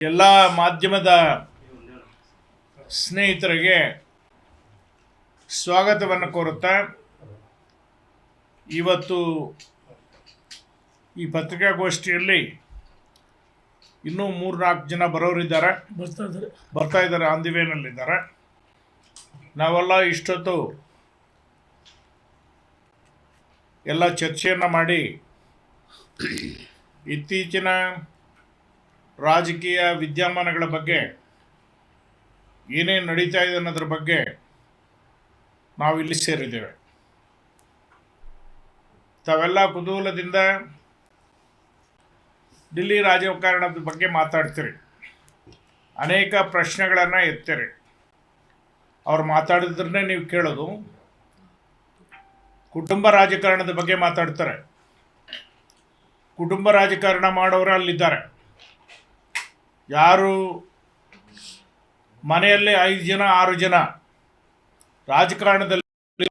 ಎಲ್ಲ ಮಾಧ್ಯಮದ ಸ್ನೇಹಿತರಿಗೆ ಸ್ವಾಗತವನ್ನು ಕೋರುತ್ತಾ ಇವತ್ತು ಈ ಪತ್ರಿಕಾಗೋಷ್ಠಿಯಲ್ಲಿ ಇನ್ನೂ 3-4 ಜನ ಬರೋರಿದ್ದಾರೆ, ಬರ್ತಾ ಇದ್ದಾರೆ, ಆನ್ ದಿ ವೇನಲ್ಲಿದ್ದಾರೆ. ನಾವೆಲ್ಲ ಇಷ್ಟೊತ್ತು ಎಲ್ಲ ಚರ್ಚೆಯನ್ನು ಮಾಡಿ ಇತ್ತೀಚಿನ ರಾಜಕೀಯ ವಿದ್ಯಮಾನಗಳ ಬಗ್ಗೆ ಏನೇನು ನಡೀತಾ ಇದೆ ಅನ್ನೋದ್ರ ಬಗ್ಗೆ ನಾವು ಇಲ್ಲಿ ಸೇರಿದ್ದೇವೆ. ತಾವೆಲ್ಲ ಕುತೂಹಲದಿಂದ ದಿಲ್ಲಿ ರಾಜಕಾರಣದ ಬಗ್ಗೆ ಮಾತಾಡ್ತೀರಿ, ಅನೇಕ ಪ್ರಶ್ನೆಗಳನ್ನು ಎತ್ತೀರಿ. ಅವ್ರು ಮಾತಾಡಿದ್ರನ್ನೇ ನೀವು ಕೇಳೋದು. ಕುಟುಂಬ ರಾಜಕಾರಣದ ಬಗ್ಗೆ ಮಾತಾಡ್ತಾರೆ. ಕುಟುಂಬ ರಾಜಕಾರಣ ಮಾಡೋರು ಅಲ್ಲಿದ್ದಾರೆ. ಯಾರು ಮನೆಯಲ್ಲಿ 5 ಜನ 6 ಜನ ರಾಜಕಾರಣದಲ್ಲಿ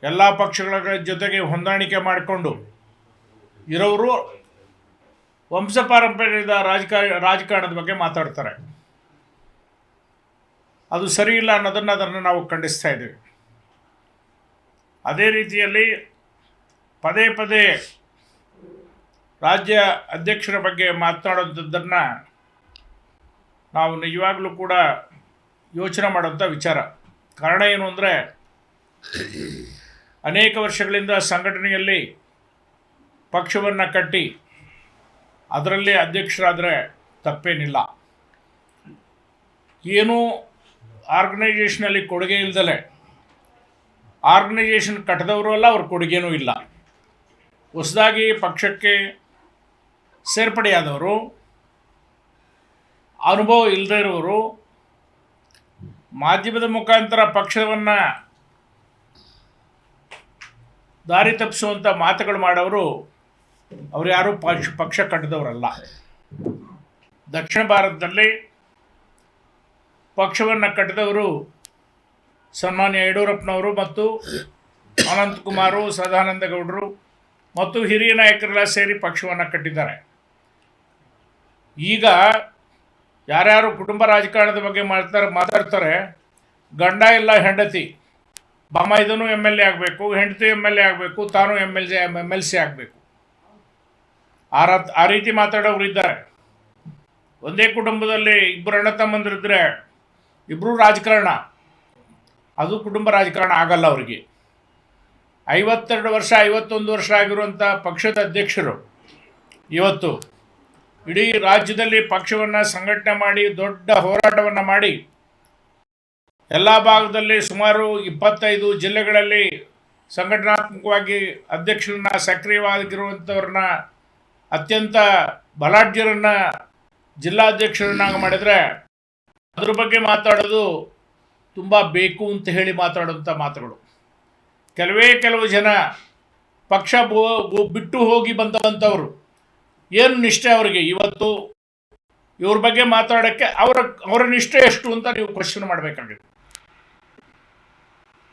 ಎಲ್ಲ ಪಕ್ಷಗಳ ಜೊತೆಗೆ ಹೊಂದಾಣಿಕೆ ಮಾಡಿಕೊಂಡು ಇರೋರು ವಂಶ ಪಾರಂಪರ್ಯದ ರಾಜಕಾರಣದ ಬಗ್ಗೆ ಮಾತಾಡ್ತಾರೆ. ಅದು ಸರಿ ಇಲ್ಲ ಅದನ್ನು ನಾವು ಖಂಡಿಸ್ತಾ ಇದ್ದೀವಿ. ಅದೇ ರೀತಿಯಲ್ಲಿ ಪದೇ ಪದೇ ರಾಜ್ಯ ಅಧ್ಯಕ್ಷರ ಬಗ್ಗೆ ಮಾತನಾಡೋದನ್ನು ನಾವು ನಿಜವಾಗ್ಲೂ ಕೂಡ ಯೋಚನೆ ಮಾಡೋಂಥ ವಿಚಾರ. ಕಾರಣ ಏನು ಅಂದರೆ, ಅನೇಕ ವರ್ಷಗಳಿಂದ ಸಂಘಟನೆಯಲ್ಲಿ ಪಕ್ಷವನ್ನು ಕಟ್ಟಿ ಅದರಲ್ಲಿ ಅಧ್ಯಕ್ಷರಾದರೆ ತಪ್ಪೇನಿಲ್ಲ. ಏನೂ ಆರ್ಗನೈಜೇಷನಲ್ಲಿ ಕೊಡುಗೆ ಇಲ್ದಲೆ ಆರ್ಗನೈಜೇಷನ್ ಕಟ್ಟಿದವರು ಅಲ್ಲ, ಅವ್ರ ಕೊಡುಗೆನೂ ಇಲ್ಲ. ಹೊಸದಾಗಿ ಪಕ್ಷಕ್ಕೆ ಸೇರ್ಪಡೆಯಾದವರು, ಅನುಭವ ಇಲ್ಲದೇ ಇರೋರು, ಮಾಧ್ಯಮದ ಮುಖಾಂತರ ಪಕ್ಷವನ್ನು ದಾರಿ ತಪ್ಪಿಸುವಂಥ ಮಾತುಗಳು ಮಾಡೋರು ಅವ್ರು ಯಾರೂ ಪಕ್ಷ ಕಟ್ಟಿದವರಲ್ಲ. ದಕ್ಷಿಣ ಭಾರತದಲ್ಲಿ ಪಕ್ಷವನ್ನು ಕಟ್ಟಿದವರು ಸನ್ಮಾನ್ಯ ಯಡಿಯೂರಪ್ಪನವರು ಮತ್ತು ಅನಂತಕುಮಾರು, ಸದಾನಂದ ಗೌಡರು ಮತ್ತು ಹಿರಿಯ ನಾಯಕರೆಲ್ಲ ಸೇರಿ ಪಕ್ಷವನ್ನು ಕಟ್ಟಿದ್ದಾರೆ. ಈಗ ಯಾರ್ಯಾರು ಕುಟುಂಬ ರಾಜಕಾರಣದ ಬಗ್ಗೆ ಮಾತಾಡ್ತಾರೆ, ಗಂಡ ಇಲ್ಲ ಹೆಂಡತಿ, ಬಾಮ ಇದನ್ನು MLA ಆಗಬೇಕು, ಹೆಂಡತಿ MLA ಆಗಬೇಕು, ತಾನು MLC ಆಗಬೇಕು, ಆ ರೀತಿ ಮಾತಾಡೋರು ಇದ್ದಾರೆ. ಒಂದೇ ಕುಟುಂಬದಲ್ಲಿ 2 ಅಣ್ಣ ತಮ್ಮಂದಿರಿದ್ದರೆ ಇಬ್ಬರೂ ರಾಜಕಾರಣ, ಅದು ಕುಟುಂಬ ರಾಜಕಾರಣ ಆಗಲ್ಲ. ಅವರಿಗೆ 52 ವರ್ಷ 51 ವರ್ಷ ಆಗಿರುವಂಥ ಪಕ್ಷದ ಅಧ್ಯಕ್ಷರು ಇವತ್ತು ಇಡೀ ರಾಜ್ಯದಲ್ಲಿ ಪಕ್ಷವನ್ನು ಸಂಘಟನೆ ಮಾಡಿ ದೊಡ್ಡ ಹೋರಾಟವನ್ನು ಮಾಡಿ ಎಲ್ಲ ಭಾಗದಲ್ಲಿ ಸುಮಾರು 25 ಜಿಲ್ಲೆಗಳಲ್ಲಿ ಸಂಘಟನಾತ್ಮಕವಾಗಿ ಅಧ್ಯಕ್ಷರನ್ನ, ಸಕ್ರಿಯವಾಗಿರುವಂಥವ್ರನ್ನ, ಅತ್ಯಂತ ಬಲಾಢ್ಯರನ್ನು ಜಿಲ್ಲಾಧ್ಯಕ್ಷರನ್ನಾಗಿ ಮಾಡಿದರೆ ಅದ್ರ ಬಗ್ಗೆ ಮಾತಾಡೋದು ತುಂಬ ಬೇಕು ಅಂತ ಹೇಳಿ ಮಾತಾಡೋಂಥ ಮಾತುಗಳು. ಕೆಲವು ಜನ ಪಕ್ಷ ಬಿಟ್ಟು ಹೋಗಿ ಬಂದಂಥವ್ರು ಏನು ನಿಷ್ಠೆ ಅವರಿಗೆ, ಇವತ್ತು ಇವ್ರ ಬಗ್ಗೆ ಮಾತಾಡೋಕ್ಕೆ ಅವರ ನಿಷ್ಠೆ ಎಷ್ಟು ಅಂತ ನೀವು ಕ್ವಶನ್ ಮಾಡಬೇಕಾಗಿದೆ.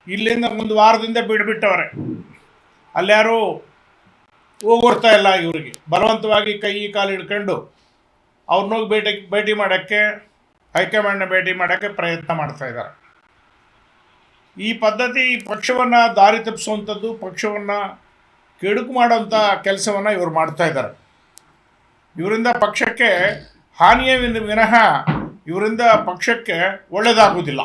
ಇಲ್ಲಿಂದ 1 ವಾರದಿಂದ ಬಿಟ್ಬಿಟ್ಟವ್ರೆ, ಅಲ್ಯಾರೂ ಹೋಗ್ತಾ ಇಲ್ಲ. ಇವರಿಗೆ ಬಲವಂತವಾಗಿ ಕೈ ಕಾಲು ಹಿಡ್ಕೊಂಡು ಅವ್ರನ್ನೋಗಿ ಭೇಟಿ ಮಾಡೋಕ್ಕೆ, ಹೈಕಮಾಂಡ್ನ ಭೇಟಿ ಮಾಡೋಕ್ಕೆ ಪ್ರಯತ್ನ ಮಾಡ್ತಾ ಇದ್ದಾರೆ. ಈ ಪದ್ಧತಿ ಪಕ್ಷವನ್ನು ದಾರಿ ತಪ್ಪಿಸುವಂಥದ್ದು, ಪಕ್ಷವನ್ನು ಕೆಡುಕು ಮಾಡೋಂಥ ಕೆಲಸವನ್ನು ಇವರು ಮಾಡ್ತಾ ಇದ್ದಾರೆ. ಇವರಿಂದ ಪಕ್ಷಕ್ಕೆ ಹಾನಿಯೇ ವಿನಃ ಇವರಿಂದ ಪಕ್ಷಕ್ಕೆ ಒಳ್ಳೆಯದಾಗುವುದಿಲ್ಲ.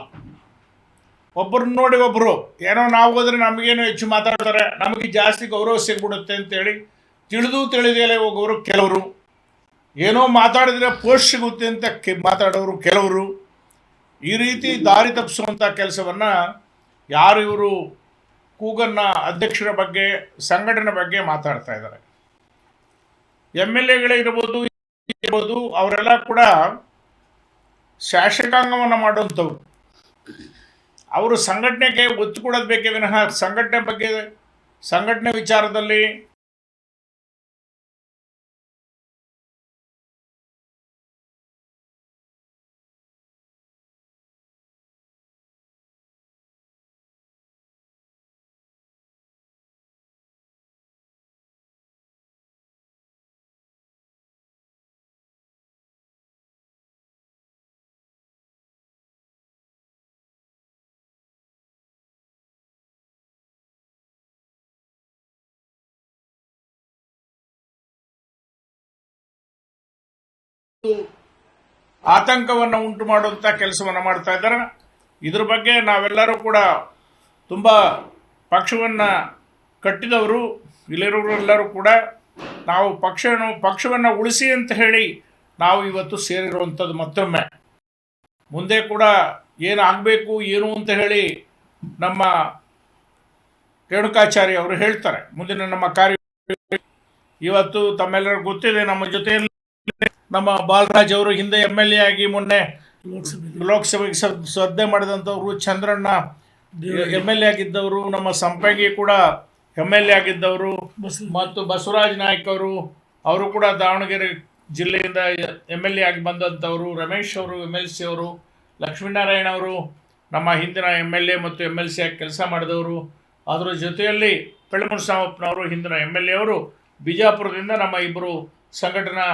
ಒಬ್ಬರನ್ನ ನೋಡಿ ಒಬ್ಬರು ಏನೋ ನಾವು ಹೋದರೆ ನಮಗೇನೋ ಹೆಚ್ಚು ಮಾತಾಡ್ತಾರೆ, ನಮಗೆ ಜಾಸ್ತಿ ಗೌರವ ಸಿಗ್ಬಿಡುತ್ತೆ ಅಂತೇಳಿ ತಿಳಿದೇ ಹೋಗೋರು ಕೆಲವರು, ಏನೋ ಮಾತಾಡಿದರೆ ಪೋಸ್ಟ್ ಸಿಗುತ್ತೆ ಅಂತ ಮಾತಾಡೋರು ಕೆಲವರು. ಈ ರೀತಿ ದಾರಿ ತಪ್ಪಿಸುವಂಥ ಕೆಲಸವನ್ನು ಯಾರು ಇವರು ಕೂಗನ್ನು ಅಧ್ಯಕ್ಷರ ಬಗ್ಗೆ, ಸಂಘಟನೆ ಬಗ್ಗೆ ಮಾತಾಡ್ತಾ ಇದ್ದಾರೆ. MLAಗಳಿರ್ಬೋದು, ಅವರೆಲ್ಲ ಕೂಡ ಶಾಸಕಾಂಗವನ್ನು ಮಾಡುವಂಥವ್ರು. ಅವರು ಸಂಘಟನೆಗೆ ಒತ್ತು ಕೊಡೋದು ಬೇಕೇ ವಿನಃ ಸಂಘಟನೆ ವಿಚಾರದಲ್ಲಿ ಆತಂಕವನ್ನು ಉಂಟು ಮಾಡುವಂಥ ಕೆಲಸವನ್ನು ಮಾಡ್ತಾ ಇದ್ದಾರೆ. ಇದ್ರ ಬಗ್ಗೆ ನಾವೆಲ್ಲರೂ ಕೂಡ ತುಂಬ ಪಕ್ಷವನ್ನು ಕಟ್ಟಿದವರು ಇಲ್ಲಿರೋರೆಲ್ಲರೂ ಕೂಡ ನಾವು ಪಕ್ಷವನ್ನು ಉಳಿಸಿ ಅಂತ ಹೇಳಿ ನಾವು ಇವತ್ತು ಸೇರಿರುವಂಥದ್ದು. ಮತ್ತೊಮ್ಮೆ ಮುಂದೆ ಕೂಡ ಏನು ಆಗಬೇಕು ಏನು ಅಂತ ಹೇಳಿ ನಮ್ಮ ರೇಣುಕಾಚಾರ್ಯ ಅವರು ಹೇಳ್ತಾರೆ. ಮುಂದಿನ ನಮ್ಮ ಕಾರ್ಯ ಇವತ್ತು ತಮ್ಮೆಲ್ಲರಿಗೂ ಗೊತ್ತಿದೆ. ನಮ್ಮ ಜೊತೆಯಲ್ಲಿ ನಮ್ಮ ಬಾಲರಾಜ್ ಅವರು ಹಿಂದೆ MLA ಆಗಿ ಮೊನ್ನೆ ಲೋಕಸಭೆಗೆ ಸ್ಪರ್ಧೆ ಮಾಡಿದಂಥವ್ರು, ಚಂದ್ರಣ್ಣ MLA ಆಗಿದ್ದವರು, ನಮ್ಮ ಸಂಪಂಗಿ ಕೂಡ MLA ಆಗಿದ್ದವರು, ಮತ್ತು ಬಸವರಾಜ್ ನಾಯ್ಕ ಅವರು ಕೂಡ ದಾವಣಗೆರೆ ಜಿಲ್ಲೆಯಿಂದ MLA ಆಗಿ ಬಂದಂಥವರು, ರಮೇಶ್ ಅವರು MLC ಅವರು, ಲಕ್ಷ್ಮೀನಾರಾಯಣ ಅವರು ನಮ್ಮ ಹಿಂದಿನ MLA ಮತ್ತು MLC ಆಗಿ ಕೆಲಸ ಮಾಡಿದವರು. ಅದರ ಜೊತೆಯಲ್ಲಿ ಕಳ್ಳಮುನಸಾಮಪ್ಪನವರು ಹಿಂದಿನ MLA ಅವರು, ಬಿಜಾಪುರದಿಂದ ನಮ್ಮ ಇಬ್ಬರು ಸಂಘಟನಾ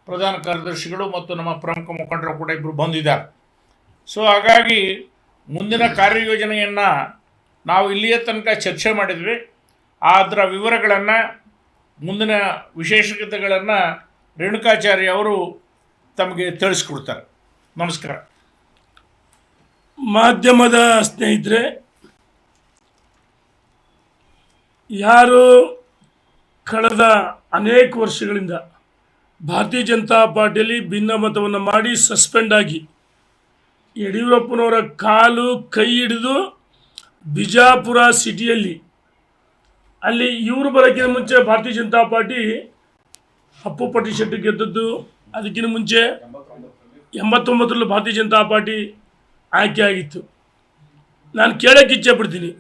ಪ್ರಧಾನ ಕಾರ್ಯದರ್ಶಿಗಳು ಮತ್ತು ನಮ್ಮ ಪ್ರಮುಖ ಮುಖಂಡರು ಕೂಡ ಇಬ್ಬರು ಬಂದಿದ್ದಾರೆ. ಸೊ ಹಾಗಾಗಿ ಮುಂದಿನ ಕಾರ್ಯಯೋಜನೆಯನ್ನು ನಾವು ಇಲ್ಲಿಯ ತನಕ ಚರ್ಚೆ ಮಾಡಿದ್ವಿ. ಅದರ ವಿವರಗಳನ್ನು, ಮುಂದಿನ ವಿಶೇಷತೆಗಳನ್ನು ರೇಣುಕಾಚಾರ್ಯ ಅವರು ತಮಗೆ ತಿಳಿಸ್ಕೊಡ್ತಾರೆ. ನಮಸ್ಕಾರ. ಮಾಧ್ಯಮದ ಸ್ನೇಹಿತರೆ, ಯಾರು ಕಳೆದ ಅನೇಕ ವರ್ಷಗಳಿಂದ ಭಾರತೀಯ ಜನತಾ ಪಾರ್ಟಿಯಲ್ಲಿ ಭಿನ್ನಮತವನ್ನು ಮಾಡಿ ಸಸ್ಪೆಂಡ್ ಆಗಿ ಯಡಿಯೂರಪ್ಪನವರ ಕಾಲು ಕೈ ಹಿಡಿದು ಬಿಜಾಪುರ ಸಿಟಿಯಲ್ಲಿ, ಅಲ್ಲಿ ಇವರು ಬರೋಕ್ಕಿಂತ ಮುಂಚೆ ಭಾರತೀಯ ಜನತಾ ಪಾರ್ಟಿ ಅಪ್ಪು ಪಟ್ಟಿಶೆಟ್ಟಿ ಗೆದ್ದದ್ದು, ಅದಕ್ಕಿಂತ ಮುಂಚೆ 89ರಲ್ಲಿ ಭಾರತೀಯ ಜನತಾ ಪಾರ್ಟಿ ಆಯ್ಕೆ ಆಗಿತ್ತು. ನಾನು ಕೇಳೋಕ್ಕೆ ಇಚ್ಛೆ ಪಡ್ತೀನಿ,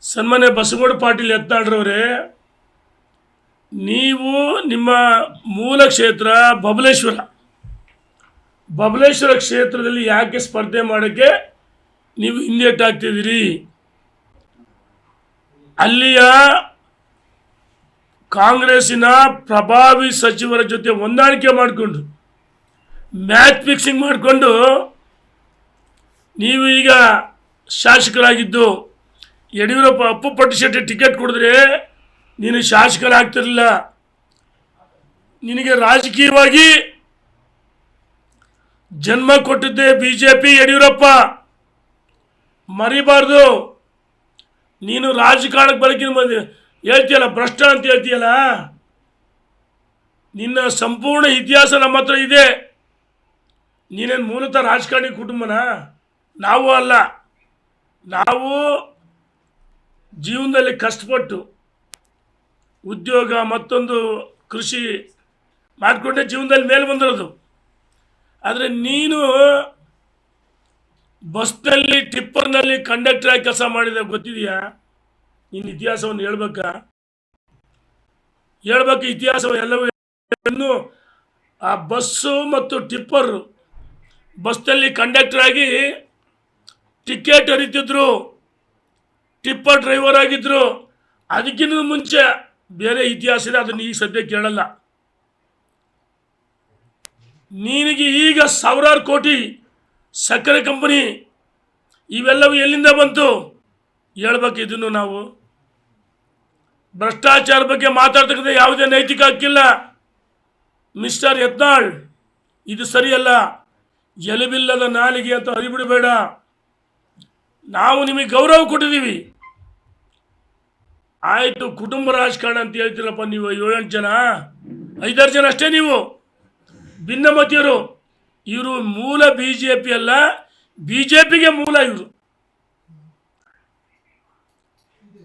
ಸನ್ಮಾನ್ಯ ಬಸವಗೌಡ ಪಾಟೀಲ್ ಯತ್ನಾಳ್ರವರೇ, ನೀವು ನಿಮ್ಮ ಮೂಲ ಕ್ಷೇತ್ರ ಬಬಲೇಶ್ವರ ಕ್ಷೇತ್ರದಲ್ಲಿ ಯಾಕೆ ಸ್ಪರ್ಧೆ ಮಾಡೋಕ್ಕೆ ನೀವು ಹಿಂದೇಟಾಗ್ತಿದ್ದೀರಿ? ಅಲ್ಲಿಯ ಕಾಂಗ್ರೆಸ್ಸಿನ ಪ್ರಭಾವಿ ಸಚಿವರ ಜೊತೆ ಹೊಂದಾಣಿಕೆ ಮಾಡಿಕೊಂಡು, ಮ್ಯಾಚ್ ಫಿಕ್ಸಿಂಗ್ ಮಾಡಿಕೊಂಡು ನೀವು ಈಗ ಶಾಸಕರಾಗಿದ್ದು, ಯಡಿಯೂರಪ್ಪ ಅಪ್ಪು ಪಟ್ಟಿಶೆಟ್ಟಿ ಟಿಕೆಟ್ ಕೊಡಿದ್ರೆ ನೀನು ಶಾಸಕರಾಗ್ತಿರಲಿಲ್ಲ. ನಿನಗೆ ರಾಜಕೀಯವಾಗಿ ಜನ್ಮ ಕೊಟ್ಟಿದ್ದೆ BJP. ಯಡಿಯೂರಪ್ಪ ಮರಿಬಾರ್ದು. ನೀನು ರಾಜಕಾರಣಕ್ಕೆ ಬರೋಕ್ಕಿಂತ ಬಂದು ಹೇಳ್ತೀಯಲ್ಲ, ಭ್ರಷ್ಟ ಅಂತ ಹೇಳ್ತೀಯಲ್ಲ, ನಿನ್ನ ಸಂಪೂರ್ಣ ಇತಿಹಾಸ ನಮ್ಮ ಹತ್ರ ಇದೆ. ನೀನೇನು ಮೂಲತಃ ರಾಜಕಾರಣಿ ಕುಟುಂಬನ? ನಾವು ಅಲ್ಲ. ನಾವು ಜೀವನದಲ್ಲಿ ಕಷ್ಟಪಟ್ಟು ಉದ್ಯೋಗ ಮತ್ತೊಂದು ಕೃಷಿ ಮಾಡಿಕೊಂಡೇ ಜೀವನದಲ್ಲಿ ಮೇಲೆ ಬಂದಿರೋದು. ಆದರೆ ನೀನು ಬಸ್ನಲ್ಲಿ ಟಿಪ್ಪರ್ನಲ್ಲಿ ಕಂಡಕ್ಟರ್ ಆಗಿ ಕೆಲಸ ಮಾಡಿದ ಗೊತ್ತಿದೆಯಾ? ನಿನ್ನ ಇತಿಹಾಸವನ್ನು ಹೇಳ್ಬೇಕು ಇತಿಹಾಸವನ್ನು ಎಲ್ಲವೂ. ಆ ಬಸ್ಸು ಮತ್ತು ಟಿಪ್ಪರ್, ಬಸ್ನಲ್ಲಿ ಕಂಡಕ್ಟರ್ ಆಗಿ ಟಿಕೆಟ್ ಹರಿತಿದ್ರು, ಟಿಪ್ಪರ್ ಡ್ರೈವರ್ ಆಗಿದ್ರು. ಅದಕ್ಕಿಂತ ಮುಂಚೆ ಬೇರೆ ಇತಿಹಾಸ ಇದೆ, ಅದನ್ನು ಈಗ ಸದ್ಯ ಕೇಳಲ್ಲ. ನಿನಗೆ ಈಗ ಸಾವಿರಾರು ಕೋಟಿ ಸಕ್ಕರೆ ಕಂಪನಿ ಇವೆಲ್ಲವೂ ಎಲ್ಲಿಂದ ಬಂತು ಹೇಳ್ಬೇಕು. ಇದನ್ನು ನಾವು ಭ್ರಷ್ಟಾಚಾರ ಬಗ್ಗೆ ಮಾತಾಡ್ತಕ್ಕಂಥ ಯಾವುದೇ ನೈತಿಕ ಹಕ್ಕಿಲ್ಲ. ಮಿಸ್ಟರ್ ಯತ್ನಾಳ್, ಇದು ಸರಿಯಲ್ಲ. ಎಲುಬಿಲ್ಲದ ನಾಲಿಗೆ ಅಂತ ಹರಿಬಿಡಬೇಡ. ನಾವು ನಿಮಗೆ ಗೌರವ ಕೊಟ್ಟಿದ್ದೀವಿ, ಆಯಿತು. ಕುಟುಂಬ ರಾಜಕಾರಣ ಅಂತ ಹೇಳ್ತೀರಪ್ಪ ನೀವು. 7-8 ಜನ, 5-6 ಜನ ಅಷ್ಟೇ ನೀವು ಭಿನ್ನಮತೀಯರು. ಇವರು ಮೂಲ BJP ಅಲ್ಲ, BJPಗೆ ಮೂಲ ಇವರು.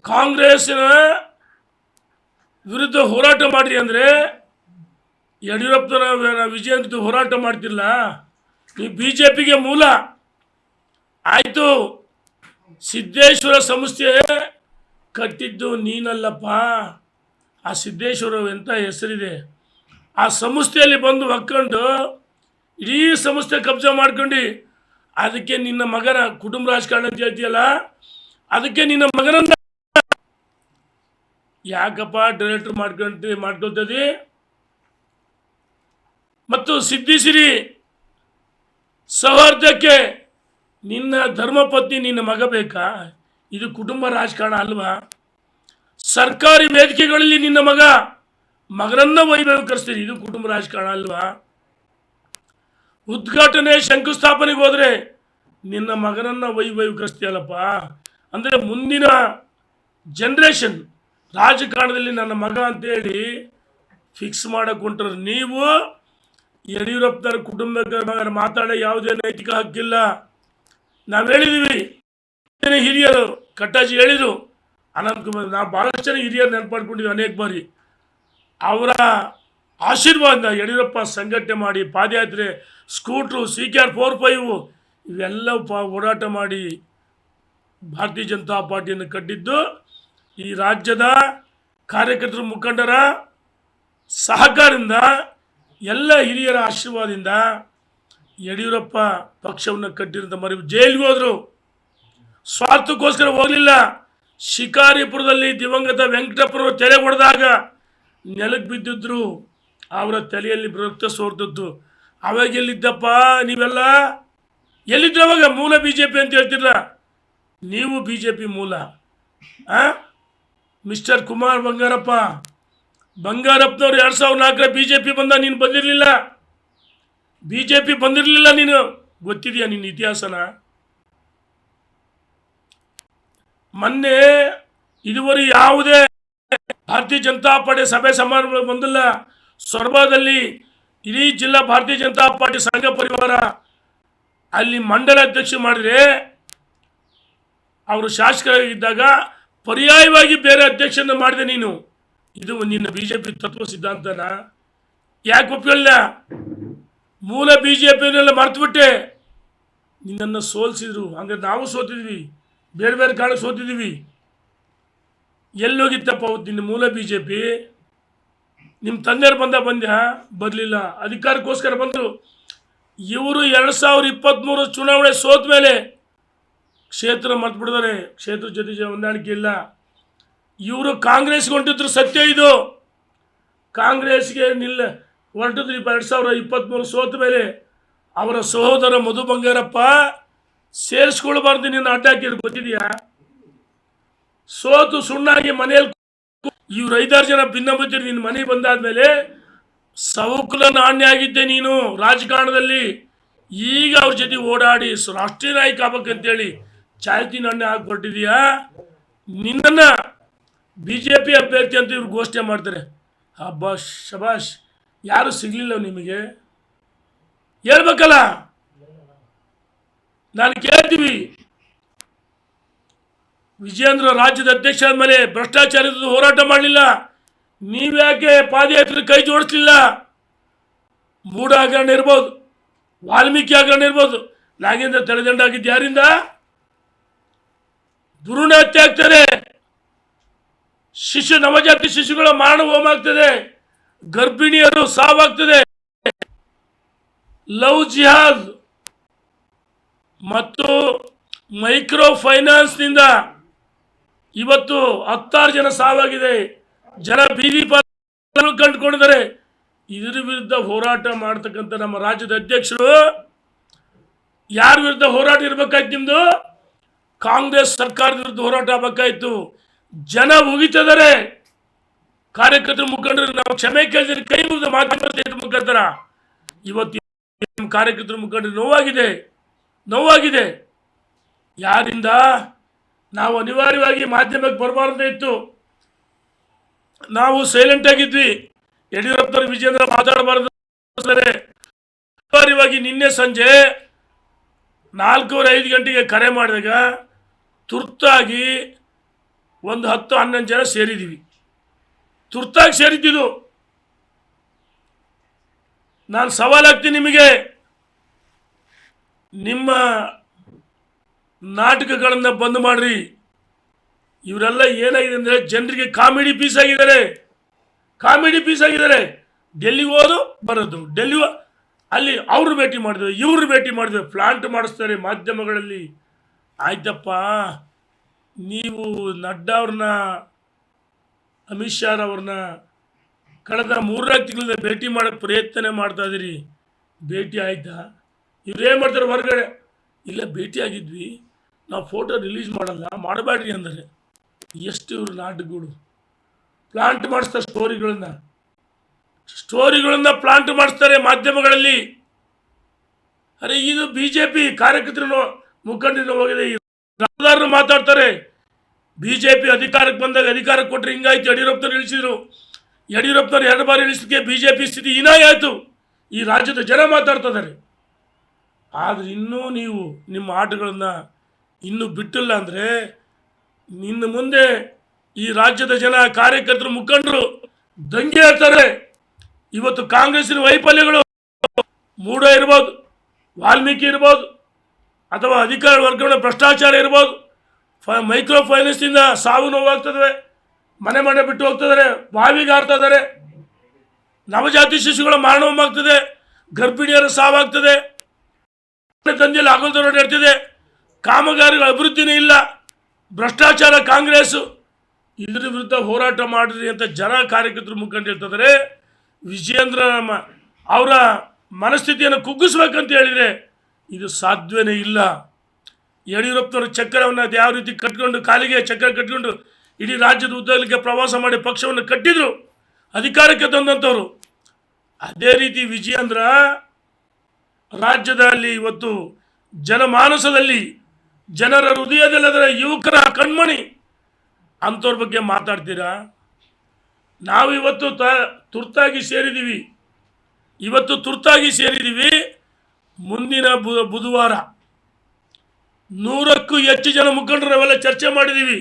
ಕಾಂಗ್ರೆಸ್ನ ವಿರುದ್ಧ ಹೋರಾಟ ಮಾಡಿರಿ ಅಂದರೆ ಯಡಿಯೂರಪ್ಪನ ವಿಜಯ ಹೋರಾಟ ಮಾಡ್ತಿರಲ್ಲ, ನೀವು BJPಗೆ ಮೂಲ. ಆಯಿತು, ಸಿದ್ದೇಶ್ವರ ಸಂಸ್ಥೆ ಕಟ್ಟಿದ್ದು ನೀನಲ್ಲಪ್ಪ. ಆ ಸಿದ್ದೇಶ್ವರ ಎಂಥ ಹೆಸರಿದೆ. ಆ ಸಂಸ್ಥೆಯಲ್ಲಿ ಬಂದು ಹಾಕ್ಕೊಂಡು ಇಡೀ ಸಂಸ್ಥೆ ಕಬ್ಜಾ ಮಾಡ್ಕೊಂಡು, ಅದಕ್ಕೆ ನಿನ್ನ ಮಗನ ಕುಟುಂಬ ರಾಜಕಾರಣ ಅಂತ ಹೇಳ್ತೀಯಲ್ಲ, ಅದಕ್ಕೆ ನಿನ್ನ ಮಗನನ್ನ ಯಾಕಪ್ಪ ಡೈರೆಕ್ಟರ್ ಮಾಡ್ಕೊಳ್ತದೆ? ಮತ್ತು ಸಿದ್ದಿಸಿರಿ ಸೌಹಾರ್ದಕ್ಕೆ ನಿನ್ನ ಧರ್ಮಪತ್ನಿ ನಿನ್ನ ಮಗ ಬೇಕಾ? ಇದು ಕುಟುಂಬ ರಾಜಕಾರಣ ಅಲ್ವಾ? ಸರ್ಕಾರಿ ವೇದಿಕೆಗಳಲ್ಲಿ ನಿನ್ನ ಮಗನನ್ನ ವೈಭವೀಕರಿಸ್ತೀರಿ, ಇದು ಕುಟುಂಬ ರಾಜಕಾರಣ ಅಲ್ವಾ? ಉದ್ಘಾಟನೆ ಶಂಕುಸ್ಥಾಪನೆಗೆ ಹೋದರೆ ನಿನ್ನ ಮಗನನ್ನು ವೈಭವೀಕರಿಸ್ತೀಯಲ್ಲಪ್ಪ. ಅಂದರೆ ಮುಂದಿನ ಜನ್ರೇಷನ್ ರಾಜಕಾರಣದಲ್ಲಿ ನನ್ನ ಮಗ ಅಂತೇಳಿ ಫಿಕ್ಸ್ ಮಾಡಕ್ಕೆ ಹೊಂಟ್ರೆ ನೀವು. ಯಡಿಯೂರಪ್ಪನವ್ರ ಕುಟುಂಬದ ಮಾತಾಡೋ ಯಾವುದೇ ನೈತಿಕ ಹಕ್ಕಿಲ್ಲ. ನಾವು ಹೇಳಿದ್ದೀವಿ, ಹಿರಿಯರು ಕಟ್ಟಾಜಿ ಹೇಳಿದರು, ಅನಂತಕುಮಾರ್, ನಾವು ಭಾಳಷ್ಟು ಜನ ಹಿರಿಯರು ನೆನಪಾಡ್ಕೊಂಡಿದ್ದೀವಿ ಅನೇಕ ಬಾರಿ. ಅವರ ಆಶೀರ್ವಾದ ಯಡಿಯೂರಪ್ಪ ಸಂಘಟನೆ ಮಾಡಿ ಪಾದಯಾತ್ರೆ, ಸ್ಕೂಟ್ರು, CKR 4-5 ಇವೆಲ್ಲ ಓಡಾಟ ಮಾಡಿ ಭಾರತೀಯ ಜನತಾ ಪಾರ್ಟಿಯನ್ನು ಕಟ್ಟಿದ್ದು ಈ ರಾಜ್ಯದ ಕಾರ್ಯಕರ್ತರ ಮುಖಂಡರ ಸಹಕಾರದಿಂದ, ಎಲ್ಲ ಹಿರಿಯರ ಆಶೀರ್ವಾದದಿಂದ ಯಡಿಯೂರಪ್ಪ ಪಕ್ಷವನ್ನು ಕಟ್ಟಿರೋಂಥ ಮರಿ. ಜೈಲಿಗೆ ಹೋದರು, ಸ್ವಾರ್ಥಕ್ಕೋಸ್ಕರ ಹೋಗಲಿಲ್ಲ. ಶಿಕಾರಿಪುರದಲ್ಲಿ ದಿವಂಗತ ವೆಂಕಟಪ್ಪನವರು ತಲೆ ಹೊಡೆದಾಗ ನೆಲಕ್ಕೆ ಬಿದ್ದಿದ್ರು, ಅವರ ತಲೆಯಲ್ಲಿ ರಕ್ತ ಸೋರ್ದದ್ದು. ಅವಾಗ ಎಲ್ಲಿದ್ದಪ್ಪ ನೀವೆಲ್ಲ? ಎಲ್ಲಿದ್ರು ಅವಾಗ? ಮೂಲ BJP ಅಂತ ಹೇಳ್ತಿರಲ್ಲ, ನೀವು BJP ಮೂಲ. ಮಿಸ್ಟರ್ ಕುಮಾರ್ ಬಂಗಾರಪ್ಪನವ್ರು 2004 BJP ಬಂದ, ನೀನು ಬಂದಿರಲಿಲ್ಲ. BJP ಬಂದಿರಲಿಲ್ಲ. ನೀನು ಗೊತ್ತಿದೆಯಾ ನಿನ್ನ ಇತಿಹಾಸನ? ಮೊನ್ನೆ ಇದುವರೆಗೆ ಯಾವುದೇ ಭಾರತೀಯ ಜನತಾ ಪಾರ್ಟಿ ಸಭೆ ಸಮಾರಂಭ ಬಂದಿಲ್ಲ. ಸೊರಬದಲ್ಲಿ ಇಡೀ ಜಿಲ್ಲಾ ಭಾರತೀಯ ಜನತಾ ಪಾರ್ಟಿ ಸಂಘ ಪರಿವಾರ ಅಲ್ಲಿ ಮಂಡಲ ಅಧ್ಯಕ್ಷ ಮಾಡಿದ್ರೆ, ಅವರು ಶಾಸಕರಾಗಿದ್ದಾಗ ಪರ್ಯಾಯವಾಗಿ ಬೇರೆ ಅಧ್ಯಕ್ಷನ ಮಾಡಿದೆ ನೀನು. ಇದು ನಿನ್ನ BJP ತತ್ವ ಸಿದ್ಧಾಂತನ ಯಾಕೆ ಒಪ್ಕೊಳ್ಳ? ಮೂಲ BJPನೆಲ್ಲ ಮರ್ತುಬಿಟ್ಟೆ. ನಿನ್ನನ್ನು ಸೋಲಿಸಿದ್ರು, ಹಂಗೆ ನಾವು ಸೋತಿದ್ವಿ, ಬೇರೆ ಬೇರೆ ಕಾರಣ ಸೋತಿದ್ದೀವಿ. ಎಲ್ಲೋಗಿತ್ತಪ್ಪ ಅವತ್ತು ನಿನ್ನ ಮೂಲ BJP? ನಿಮ್ಮ ತಂದೆಯರು ಬಂದ್ಯಾ? ಬರಲಿಲ್ಲ, ಅಧಿಕಾರಕ್ಕೋಸ್ಕರ ಬಂದರು. ಇವರು 2023 ಚುನಾವಣೆ ಸೋತ ಮೇಲೆ ಕ್ಷೇತ್ರ ಮರ್ತು ಬಿಡಿದಾರೆ. ಕ್ಷೇತ್ರ ಜೊತೆ ಹೊಂದಾಣಿಕೆ ಇಲ್ಲ. ಇವರು ಕಾಂಗ್ರೆಸ್ಗೆ ಹೊಂಟಿದ್ರು, ಸತ್ಯ ಇದು. ಕಾಂಗ್ರೆಸ್ಗೆ ಹೊರಟಿದ್ರು 2023 ಸೋತ ಮೇಲೆ. ಅವರ ಸಹೋದರ ಮಧು ಬಂಗಾರಪ್ಪ ಸೇರಿಸ್ಕೊಳ್ಬಾರ್ದು ನಿನ್ನ ಅಡ್ಡ ಹಾಕಿದ್ರು, ಗೊತ್ತಿದೆಯಾ? ಸೋತು ಸುಣ್ಣಾಗಿ ಮನೆಯಲ್ಲಿ ಇವ್ರು 5-6 ಜನ ಭಿನ್ನಮತಿರು ನಿನ್ನ ಮನೆಗೆ ಬಂದಾದ್ಮೇಲೆ ಸವಕುಲ ನಾಣ್ಯ ಆಗಿದ್ದೆ ನೀನು ರಾಜಕಾರಣದಲ್ಲಿ. ಈಗ ಅವ್ರ ಜೊತೆ ಓಡಾಡಿ ರಾಷ್ಟ್ರೀಯ ನಾಯಕ ಆಗ್ಬೇಕಂತೇಳಿ ಚಾಲ್ತಿ ನಾಣ್ಯ ಹಾಕ್ಕೊಟ್ಟಿದೀಯಾ. ನಿನ್ನನ್ನು BJP ಅಭ್ಯರ್ಥಿ ಅಂತ ಇವ್ರು ಘೋಷಣೆ ಮಾಡ್ತಾರೆ. ಹಬ್ಬ ಶಬಾಷ್. ಯಾರು ಸಿಗಲಿಲ್ಲ ನಿಮಗೆ? ಹೇಳ್ಬೇಕಲ್ಲ. ನಾನು ಕೇಳ್ತೀವಿ, ವಿಜಯೇಂದ್ರ ರಾಜ್ಯದ ಅಧ್ಯಕ್ಷ ಆದಮೇಲೆ ಭ್ರಷ್ಟಾಚಾರದ ಹೋರಾಟ ಮಾಡಲಿಲ್ಲ. ನೀವ್ಯಾಕೆ ಪಾದಯಾತ್ರೆ ಕೈ ಜೋಡಿಸಲಿಲ್ಲ? ಮೂಢ ಹಗರಣ ಇರ್ಬೋದು, ವಾಲ್ಮೀಕಿ ಹಗರಣ ಇರ್ಬೋದು, ನಾಗೇಂದ್ರ ತಡೆದಂಡ ಆಗಿದ್ದು ಯಾರಿಂದ? ಭ್ರೂಣ ಹತ್ಯೆ ಆಗ್ತದೆ, ನವಜಾತಿ ಶಿಶುಗಳ ಮಾರಣ ಹೋಮ ಆಗ್ತದೆ, ಗರ್ಭಿಣಿಯರು ಸಾವಾಗ್ತದೆ, ಲವ್ ಜಿಹಾದ್ ಮತ್ತು ಮೈಕ್ರೋ ಫೈನಾನ್ಸ್ನಿಂದ ಇವತ್ತು 16 ಜನ ಸಾವಾಗಿದೆ. ಜನ ಬೀದಿ ಕಂಡುಕೊಂಡಿದ್ದಾರೆ. ಇದರ ವಿರುದ್ಧ ಹೋರಾಟ ಮಾಡ್ತಕ್ಕಂಥ ನಮ್ಮ ರಾಜ್ಯದ ಅಧ್ಯಕ್ಷರು ಯಾರ ವಿರುದ್ಧ ಹೋರಾಟ ಇರಬೇಕಾಯ್ತು? ನಿಮ್ಮದು ಕಾಂಗ್ರೆಸ್ ಸರ್ಕಾರದ ವಿರುದ್ಧ ಹೋರಾಟ ಆಗಬೇಕಾಯ್ತು. ಜನ ಉಗಿತಿದ್ದಾರೆ. ಕಾರ್ಯಕರ್ತರ ಮುಖಂಡರು ನಾವು ಕ್ಷಮೆ ಕೇಳಿದ್ರೆ ಕೈ ಮುಗಿದ ಮಾಧ್ಯಮ ಮುಖಾಂತರ ಇವತ್ತು ಕಾರ್ಯಕರ್ತರ ಮುಖಂಡರು ನೋವಾಗಿದೆ. ಯಾರಿಂದ? ನಾವು ಅನಿವಾರ್ಯವಾಗಿ ಮಾಧ್ಯಮಕ್ಕೆ ಬರಬಾರ್ದೇ ಇತ್ತು. ನಾವು ಸೈಲೆಂಟ್ ಆಗಿದ್ವಿ. ಯಡಿಯೂರಪ್ಪನವರು ವಿಜಯೇಂದ್ರ ಮಾತಾಡಬಾರ್ದು. ಅನಿವಾರ್ಯವಾಗಿ ನಿನ್ನೆ ಸಂಜೆ 4:30-5 ಗಂಟೆಗೆ ಕರೆ ಮಾಡಿದಾಗ ತುರ್ತಾಗಿ ಒಂದು 10-11 ಜನ ಸೇರಿದ್ದೀವಿ. ತುರ್ತಾಗಿ ಸೇರಿದ್ದು. ನಾನು ಸವಾಲಾಗ್ತೀನಿ ನಿಮಗೆ, ನಿಮ್ಮ ನಾಟಕಗಳನ್ನು ಬಂದ್ ಮಾಡ್ರಿ. ಇವರೆಲ್ಲ ಏನಾಗಿದೆ ಅಂದರೆ ಜನರಿಗೆ ಕಾಮಿಡಿ ಪೀಸ್ ಆಗಿದ್ದಾರೆ. ಡೆಲ್ಲಿಗೆ ಹೋದು ಬರೋದು, ಅಲ್ಲಿ ಅವ್ರನ್ನ ಭೇಟಿ ಮಾಡಿದ್ವಿ, ಇವ್ರನ್ನ ಭೇಟಿ ಮಾಡಿದ್ವಿ, ಪ್ಲಾಂಟ್ ಮಾಡಿಸ್ತಾರೆ ಮಾಧ್ಯಮಗಳಲ್ಲಿ. ಆಯ್ತಪ್ಪ, ನೀವು ನಡ್ಡಾ ಅವ್ರನ್ನ, ಅಮಿತ್ ಶಾ ಅವ್ರನ್ನ ಕಳೆದ 3-4 ತಿಂಗಳಿಂದ ಭೇಟಿ ಮಾಡೋಕ್ಕೆ ಪ್ರಯತ್ನ ಮಾಡ್ತಾ ಇದ್ದೀರಿ. ಭೇಟಿ ಆಯ್ತಾ? ಇವ್ರೇನು ಮಾಡ್ತಾರೆ ಹೊರಗಡೆ? ಇಲ್ಲ, ಭೇಟಿ ಆಗಿದ್ವಿ, ನಾವು ಫೋಟೋ ರಿಲೀಸ್ ಮಾಡಬೇಡ್ರಿ ಅಂದರೆ. ಎಷ್ಟು ಇವರು ನಾಟಕಗಳು ಪ್ಲಾಂಟ್ ಮಾಡಿಸ್ತಾರೆ. ಸ್ಟೋರಿಗಳನ್ನ ಪ್ಲಾಂಟ್ ಮಾಡಿಸ್ತಾರೆ ಮಾಧ್ಯಮಗಳಲ್ಲಿ. ಅರೆ ಇದು ಬಿಜೆಪಿ ಕಾರ್ಯಕರ್ತರು ಮುಖಂಡರು ಹೋಗಿದೆ, ಮತದಾರರು ಮಾತಾಡ್ತಾರೆ. ಬಿಜೆಪಿ ಅಧಿಕಾರಕ್ಕೆ ಬಂದಾಗ ಅಧಿಕಾರಕ್ಕೆ ಕೊಟ್ಟರೆ ಹಿಂಗಾಯ್ತು, ಯಡಿಯೂರಪ್ಪನವ್ರು ಇಳಿಸಿದ್ರು. ಯಡಿಯೂರಪ್ಪನವ್ರು 2 ಬಾರಿ ಇಳಿಸಲಿಕ್ಕೆ ಬಿಜೆಪಿ ಸ್ಥಿತಿ ಹೀನಾಯ ಆಯಿತು. ಈ ರಾಜ್ಯದ ಜನ ಮಾತಾಡ್ತಿದ್ದಾರೆ. ಆದರೆ ಇನ್ನೂ ನೀವು ನಿಮ್ಮ ಆಟಗಳನ್ನು ಇನ್ನೂ ಬಿಟ್ಟಿಲ್ಲ ಅಂದರೆ ಇನ್ನು ಮುಂದೆ ಈ ರಾಜ್ಯದ ಜನ ಕಾರ್ಯಕರ್ತರು ಮುಖಂಡರು ದಂಗೆ ಹೇಳ್ತಾರೆ. ಇವತ್ತು ಕಾಂಗ್ರೆಸ್ಸಿನ ವೈಫಲ್ಯಗಳು ಮೂಡ ಇರ್ಬೋದು, ವಾಲ್ಮೀಕಿ ಇರ್ಬೋದು, ಅಥವಾ ಅಧಿಕಾರ ವರ್ಗಾವಣೆ ಭ್ರಷ್ಟಾಚಾರ ಇರ್ಬೋದು, ಮೈಕ್ರೋ ಫೈನಾನ್ಸ್ನಿಂದ ಸಾವು ನೋವಾಗ್ತದೆ, ಮನೆ ಬಿಟ್ಟು ಹೋಗ್ತಿದ್ದಾರೆ, ಬಾವಿಗೆ ಆಡ್ತಾ ಇದ್ದಾರೆ, ನವಜಾತಿ ಶಿಶುಗಳ ಮಾರಣವಾಗ್ತದೆ, ಗರ್ಭಿಣಿಯರ ಸಾವಾಗ್ತದೆ, ದಂಧೆಯಲ್ಲಿ ಆಗೋದು ನಡೆಯುತ್ತಿದೆ, ಕಾಮಗಾರಿಗಳ ಅಭಿವೃದ್ಧಿನೇ ಇಲ್ಲ, ಭ್ರಷ್ಟಾಚಾರ ಕಾಂಗ್ರೆಸ್ಸು. ಇದರ ವಿರುದ್ಧ ಹೋರಾಟ ಮಾಡಿರಿ ಅಂತ ಜನ ಕಾರ್ಯಕರ್ತರು ಮುಖಂಡ ಹೇಳ್ತಿದ್ದಾರೆ. ವಿಜಯೇಂದ್ರ ಅವರ ಮನಸ್ಥಿತಿಯನ್ನು ಕುಗ್ಗಿಸ್ಬೇಕಂತ ಹೇಳಿದರೆ ಇದು ಸಾಧ್ಯವೇ ಇಲ್ಲ. ಯಡಿಯೂರಪ್ಪನವರು ಚಕ್ರವನ್ನು ಯಾವ ರೀತಿ ಕಟ್ಕೊಂಡು, ಕಾಲಿಗೆ ಚಕ್ರ ಕಟ್ಕೊಂಡು ಇಡೀ ರಾಜ್ಯದ ಉದ್ದಗಲಿಕ್ಕೆ ಪ್ರವಾಸ ಮಾಡಿ ಪಕ್ಷವನ್ನು ಕಟ್ಟಿದ್ರು, ಅಧಿಕಾರಕ್ಕೆ ತಂದಂಥವ್ರು. ಅದೇ ರೀತಿ ವಿಜಯೇಂದ್ರ ರಾಜ್ಯದಲ್ಲಿ ಇವತ್ತು ಜನಮಾನಸದಲ್ಲಿ, ಜನರ ಹೃದಯದಲ್ಲದರ ಯುವಕರ ಕಣ್ಮಣಿ ಅಂಥವ್ರ ಬಗ್ಗೆ ಮಾತಾಡ್ತೀರಾ? ನಾವು ಇವತ್ತು ತುರ್ತಾಗಿ ಸೇರಿದ್ದೀವಿ. ಮುಂದಿನ ಬುಧವಾರ 100ಕ್ಕೂ ಹೆಚ್ಚು ಜನ ಮುಖಂಡರು ಅವೆಲ್ಲ ಚರ್ಚೆ ಮಾಡಿದ್ದೀವಿ.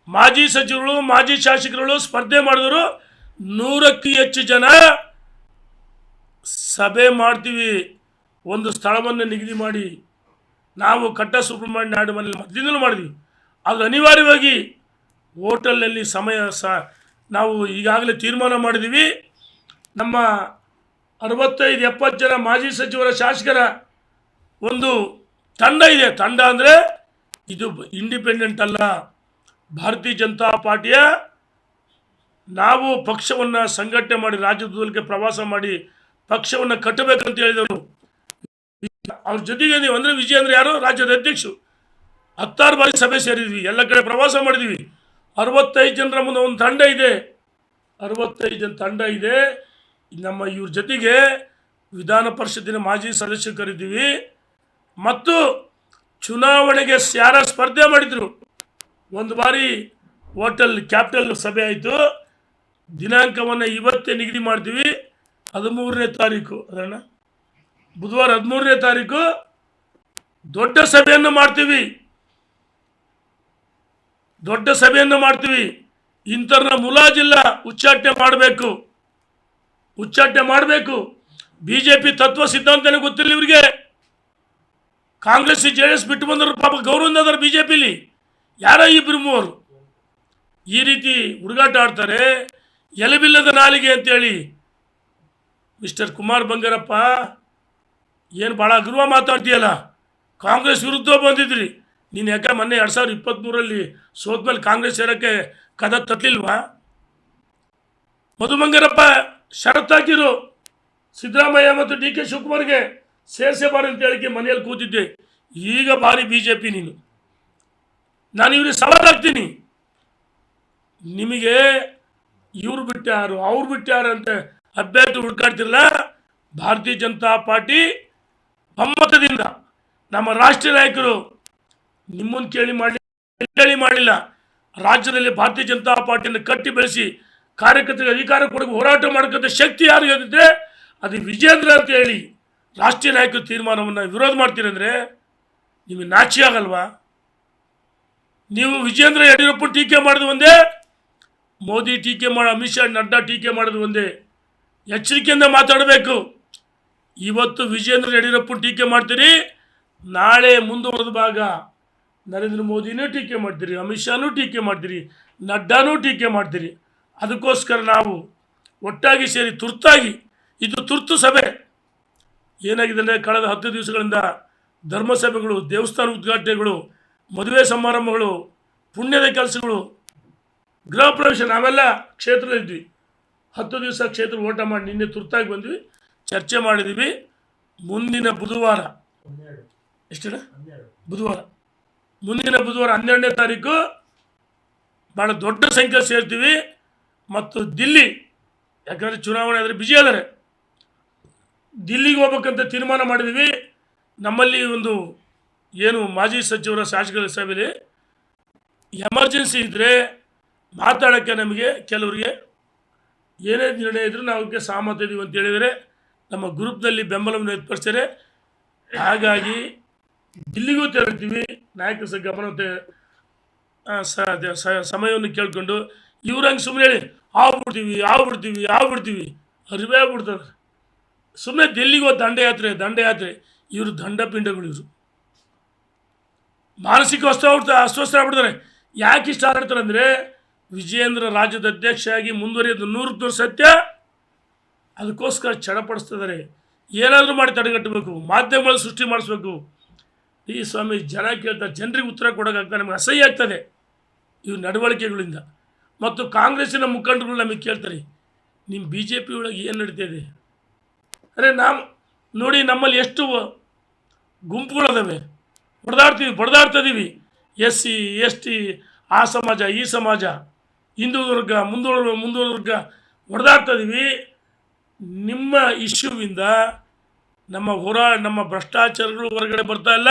ಮಾಜಿ ಸಚಿವರು, ಮಾಜಿ ಶಾಸಕರುಗಳು ಸ್ಪರ್ಧೆ ಮಾಡಿದ್ರು. 100ಕ್ಕೂ ಹೆಚ್ಚು ಜನ ಸಭೆ ಮಾಡ್ತೀವಿ. ಒಂದು ಸ್ಥಳವನ್ನು ನಿಗದಿ ಮಾಡಿ ನಾವು ಕಟ್ಟ ಸುಬ್ರಹ್ಮಣ್ಯ ನಾಯ್ಡು ಮನೆಯಲ್ಲಿ ಮೊದಲಿಂದಲೂ ಮಾಡಿದ್ವಿ. ಅದು ಅನಿವಾರ್ಯವಾಗಿ ಹೋಟೆಲ್ನಲ್ಲಿ ನಾವು ಈಗಾಗಲೇ ತೀರ್ಮಾನ ಮಾಡಿದ್ದೀವಿ. ನಮ್ಮ 65-70 ಜನ ಮಾಜಿ ಸಚಿವರ, ಶಾಸಕರ ಒಂದು ತಂಡ ಇದೆ. ತಂಡ ಅಂದರೆ ಇದು ಇಂಡಿಪೆಂಡೆಂಟ್ ಅಲ್ಲ, ಭಾರತೀಯ ಜನತಾ ಪಾರ್ಟಿಯ ನಾವು ಪಕ್ಷವನ್ನು ಸಂಘಟನೆ ಮಾಡಿ ರಾಜ್ಯದಲ್ಲಿಗೆ ಪ್ರವಾಸ ಮಾಡಿ ಪಕ್ಷವನ್ನು ಕಟ್ಟಬೇಕಂತ ಹೇಳಿದವರು. ಅವ್ರ ಜೊತೆಗೆ ನೀವು ಅಂದರೆ ವಿಜಯೇಂದ್ರ ಯಾರು? ರಾಜ್ಯದ ಅಧ್ಯಕ್ಷರು. 16 ಬಾರಿ ಸಭೆ ಸೇರಿದ್ವಿ, ಎಲ್ಲ ಕಡೆ ಪ್ರವಾಸ ಮಾಡಿದ್ವಿ. 65 ಜನರ ಮುಂದೆ ಒಂದು ತಂಡ ಇದೆ, 65 ಜನ ತಂಡ ಇದೆ. ನಮ್ಮ ಇವ್ರ ಜೊತೆಗೆ ವಿಧಾನ ಪರಿಷತ್ತಿನ ಮಾಜಿ ಸದಸ್ಯರು ಕರಿತೀವಿ. ಮತ್ತು ಚುನಾವಣೆಗೆ ಯಾರ ಸ್ಪರ್ಧೆ ಮಾಡಿದರು, ಒಂದು ಬಾರಿ ಹೋಟೆಲ್ ಕ್ಯಾಪಿಟಲ್ ಸಭೆ ಆಯಿತು. ದಿನಾಂಕವನ್ನು ಇವತ್ತೇ ನಿಗದಿ ಮಾಡ್ತೀವಿ. 13ನೇ ತಾರೀಕು, ಅದನ್ನ ಬುಧವಾರ 13ನೇ ತಾರೀಕು ದೊಡ್ಡ ಸಭೆಯನ್ನು ಮಾಡ್ತೀವಿ. ಇಂಥವ್ರನ್ನ ಮುಲಾಜಿಲ್ಲ, ಉಚ್ಚಾಟನೆ ಮಾಡಬೇಕು. ಬಿಜೆಪಿ ತತ್ವ ಸಿದ್ಧಾಂತನೇ ಗೊತ್ತಿಲ್ಲ ಇವರಿಗೆ. ಕಾಂಗ್ರೆಸ್ JDS ಬಿಟ್ಟು ಬಂದರು, ಪಾಪ ಗೌರವದಿಂದ ಅದರ ಬಿಜೆಪಿಲಿ ಯಾರೋ 2-3 ಈ ರೀತಿ ಹುಡುಗಾಟ ಆಡ್ತಾರೆ. ಎಲೆಬಿಲ್ಲದ ನಾಲಿಗೆ ಅಂತೇಳಿ ಮಿಸ್ಟರ್ ಕುಮಾರ್ ಬಂಗಾರಪ್ಪ ಏನು ಭಾಳ ಅಗರ್ವ ಮಾತಾಡ್ತೀಯಲ್ಲ. ಕಾಂಗ್ರೆಸ್ ವಿರುದ್ಧ ಬಂದಿದ್ರಿ ನೀನು. ಯಾಕೆ ಮೊನ್ನೆ 2023ರಲ್ಲಿ ಸೋತ್ಮೇಲೆ ಕಾಂಗ್ರೆಸ್ ಸೇರೋಕ್ಕೆ ಕದ ತಟ್ಟಲಿಲ್ವಾ? ಮಧು ಬಂಗಾರಪ್ಪ ಷರತ್ತಾಕಿರು, ಸಿದ್ದರಾಮಯ್ಯ ಮತ್ತು DK ಶಿವಕುಮಾರ್ಗೆ ಸೇರಿಸಬಾರದು ಅಂತ ಹೇಳಿಕೆ ಮನೆಯಲ್ಲಿ ಕೂತಿದ್ದೆ. ಈಗ ಭಾರಿ BJP ನೀನು. ನಾನು ಇವ್ರಿಗೆ ಸವಾಲಾಗ್ತೀನಿ. ನಿಮಗೆ ಇವ್ರು ಬಿಟ್ಟಾರು, ಅವ್ರು ಬಿಟ್ಟಾರು ಅಂತ ಅಭ್ಯರ್ಥಿ ಹುಡುಕಾಡ್ತಿರಲ್ಲ. ಭಾರತೀಯ ಜನತಾ ಪಾರ್ಟಿ ಒಮ್ಮತದಿಂದ ನಮ್ಮ ರಾಷ್ಟ್ರೀಯ ನಾಯಕರು ನಿಮ್ಮನ್ನು ಕೇಳಿ ಮಾಡಲಿಲ್ಲ. ರಾಜ್ಯದಲ್ಲಿ ಭಾರತೀಯ ಜನತಾ ಪಾರ್ಟಿಯನ್ನು ಕಟ್ಟಿ ಬೆಳೆಸಿ ಕಾರ್ಯಕರ್ತರಿಗೆ ಅಧಿಕಾರ ಕೊಡೋಕೆ ಹೋರಾಟ ಮಾಡ್ಕೊಂತ ಶಕ್ತಿ ಯಾರಿಗಿದ್ರೆ ಅದು ವಿಜಯೇಂದ್ರ ಅಂತ ಹೇಳಿ ರಾಷ್ಟ್ರೀಯ ನಾಯಕರು ತೀರ್ಮಾನವನ್ನು ವಿರೋಧ ಮಾಡ್ತೀರಂದರೆ ನಿಮಗೆ ನಾಚಿ ಆಗಲ್ವಾ? ನೀವು ವಿಜಯೇಂದ್ರ ಯಡಿಯೂರಪ್ಪ ಟೀಕೆ ಮಾಡೋದು ಒಂದೇ, ಮೋದಿ ಟೀಕೆ ಮಾಡಿ, ಅಮಿತ್ ಶಾ, ನಡ್ಡಾ ಟೀಕೆ ಮಾಡೋದು ಒಂದೇ. ಎಚ್ಚರಿಕೆಯಿಂದ ಮಾತಾಡಬೇಕು. ಇವತ್ತು ವಿಜಯೇಂದ್ರ ಯಡಿಯೂರಪ್ಪ ಟೀಕೆ ಮಾಡ್ತೀರಿ, ನಾಳೆ ಮುಂದುವರೆದ ಭಾಗ ನರೇಂದ್ರ ಮೋದಿನೂ ಟೀಕೆ ಮಾಡ್ತೀರಿ, ಅಮಿತ್ ಶಾನೂ ಟೀಕೆ ಮಾಡ್ತೀರಿ, ನಡ್ಡಾನೂ ಟೀಕೆ ಮಾಡ್ತೀರಿ. ಅದಕ್ಕೋಸ್ಕರ ನಾವು ಒಟ್ಟಾಗಿ ಸೇರಿ ತುರ್ತಾಗಿ, ಇದು ತುರ್ತು ಸಭೆ ಏನಾಗಿದೆ ಅಂದರೆ ಕಳೆದ 10 ದಿವಸಗಳಿಂದ ಧರ್ಮಸಭೆಗಳು, ದೇವಸ್ಥಾನ ಉದ್ಘಾಟನೆಗಳು, ಮದುವೆ ಸಮಾರಂಭಗಳು, ಪುಣ್ಯದ ಕೆಲಸಗಳು, ಗೃಹ ಪ್ರವೇಶ, ನಾವೆಲ್ಲ ಕ್ಷೇತ್ರದಲ್ಲಿದ್ವಿ. 10 ದಿವಸ ಕ್ಷೇತ್ರ ಓಟ ಮಾಡಿ ನಿನ್ನೆ ತುರ್ತಾಗಿ ಬಂದ್ವಿ, ಚರ್ಚೆ ಮಾಡಿದ್ದೀವಿ. ಮುಂದಿನ ಬುಧವಾರ ಮುಂದಿನ ಬುಧವಾರ 12ನೇ ತಾರೀಕು ಭಾಳ ದೊಡ್ಡ ಸಂಖ್ಯೆ ಸೇರ್ತೀವಿ. ಮತ್ತು ದಿಲ್ಲಿ, ಯಾಕಂದರೆ ಚುನಾವಣೆ ಆದರೆ ಬಿಜಿ ಆದರೆ ದಿಲ್ಲಿಗೆ ಹೋಗ್ಬೇಕಂತ ತೀರ್ಮಾನ ಮಾಡಿದ್ವಿ. ನಮ್ಮಲ್ಲಿ ಒಂದು ಏನು ಮಾಜಿ ಸಚಿವರ ಶಾಸಕರ ಸಭೆಯಲ್ಲಿ ಎಮರ್ಜೆನ್ಸಿ ಇದ್ದರೆ ಮಾತಾಡೋಕ್ಕೆ ನಮಗೆ ಕೆಲವರಿಗೆ ಏನೇ ನಿರ್ಣಯ ಇದ್ದರೂ ನಾವು ಅದಕ್ಕೆ ಸಹಮತ ಇದೀವಿ ಅಂತ ಹೇಳಿದರೆ ನಮ್ಮ ಗ್ರೂಪ್ನಲ್ಲಿ ಬೆಂಬಲವನ್ನು ವ್ಯಕ್ತಪಡಿಸ್ತಾರೆ. ಹಾಗಾಗಿ ದಿಲ್ಲಿಗೂ ತೆರಳ್ತೀವಿ. ನಾಯಕರ ಗಮನ ಸಮಯವನ್ನು ಕೇಳಿಕೊಂಡು ಇವ್ರಂಗೆ ಸುಮ್ಮನೆ ಹೇಳಿ ಆಗ್ಬಿಡ್ತೀವಿ ಅರಿವೇ ಆಗ್ಬಿಡ್ತದೆ. ಸುಮ್ಮನೆ ದಿಲ್ಲಿಗೋ ದಂಡಯಾತ್ರೆ ಇವರು ದಂಡಪಿಂಡಗಳು. ಇವರು ಮಾನಸಿಕ ಅಸ್ವಸ್ಥ ಆಗ್ಬಿಡ್ತಾರೆ. ಯಾಕೆ ಇಷ್ಟ ಆಡ್ತಾರೆ ಅಂದರೆ ವಿಜಯೇಂದ್ರ ರಾಜ್ಯದ ಅಧ್ಯಕ್ಷರಾಗಿ ಮುಂದುವರಿಯೋದು 100% ಸತ್ಯ. ಅದಕ್ಕೋಸ್ಕರ ಚಡಪಡಿಸ್ತಿದ್ದಾರೆ. ಏನಾದರೂ ಮಾಡಿ ತಡೆಗಟ್ಟಬೇಕು, ಮಾಧ್ಯಮಗಳು ಸೃಷ್ಟಿ ಮಾಡಿಸ್ಬೇಕು. ಈ ಸ್ವಾಮಿ ಜನ ಕೇಳ್ತಾರೆ, ಜನರಿಗೆ ಉತ್ತರ ಕೊಡೋಕ್ಕಾಗ್ತದೆ. ನಮಗೆ ಅಸಹ್ಯ ಆಗ್ತದೆ ಇವ್ರ ನಡವಳಿಕೆಗಳಿಂದ. ಮತ್ತು ಕಾಂಗ್ರೆಸ್ಸಿನ ಮುಖಂಡರುಗಳು ನಮಗೆ ಕೇಳ್ತಾರೆ, ನಿಮ್ಮ BJP ಒಳಗೆ ಏನು ನಡೀತಿದೆ? ಅರೆ ನಾವು ನೋಡಿ, ನಮ್ಮಲ್ಲಿ ಎಷ್ಟು ಗುಂಪುಗಳಿದಾವೆ, ಬಡ್ದಾಡ್ತಿದ್ದೀವಿ. SC ST ಆ ಸಮಾಜ ಈ ಸಮಾಜ, ಹಿಂದುಳಿದ ವರ್ಗ ಮುಂದುವರೆದ ವರ್ಗ ಹೊಡೆದಾಡ್ತಾ ಇದ್ದೀವಿ. ನಿಮ್ಮ ಇಶ್ಯೂವಿಂದ ನಮ್ಮ ಭ್ರಷ್ಟಾಚಾರಗಳು ಹೊರಗಡೆ ಬರ್ತಾ ಇಲ್ಲ.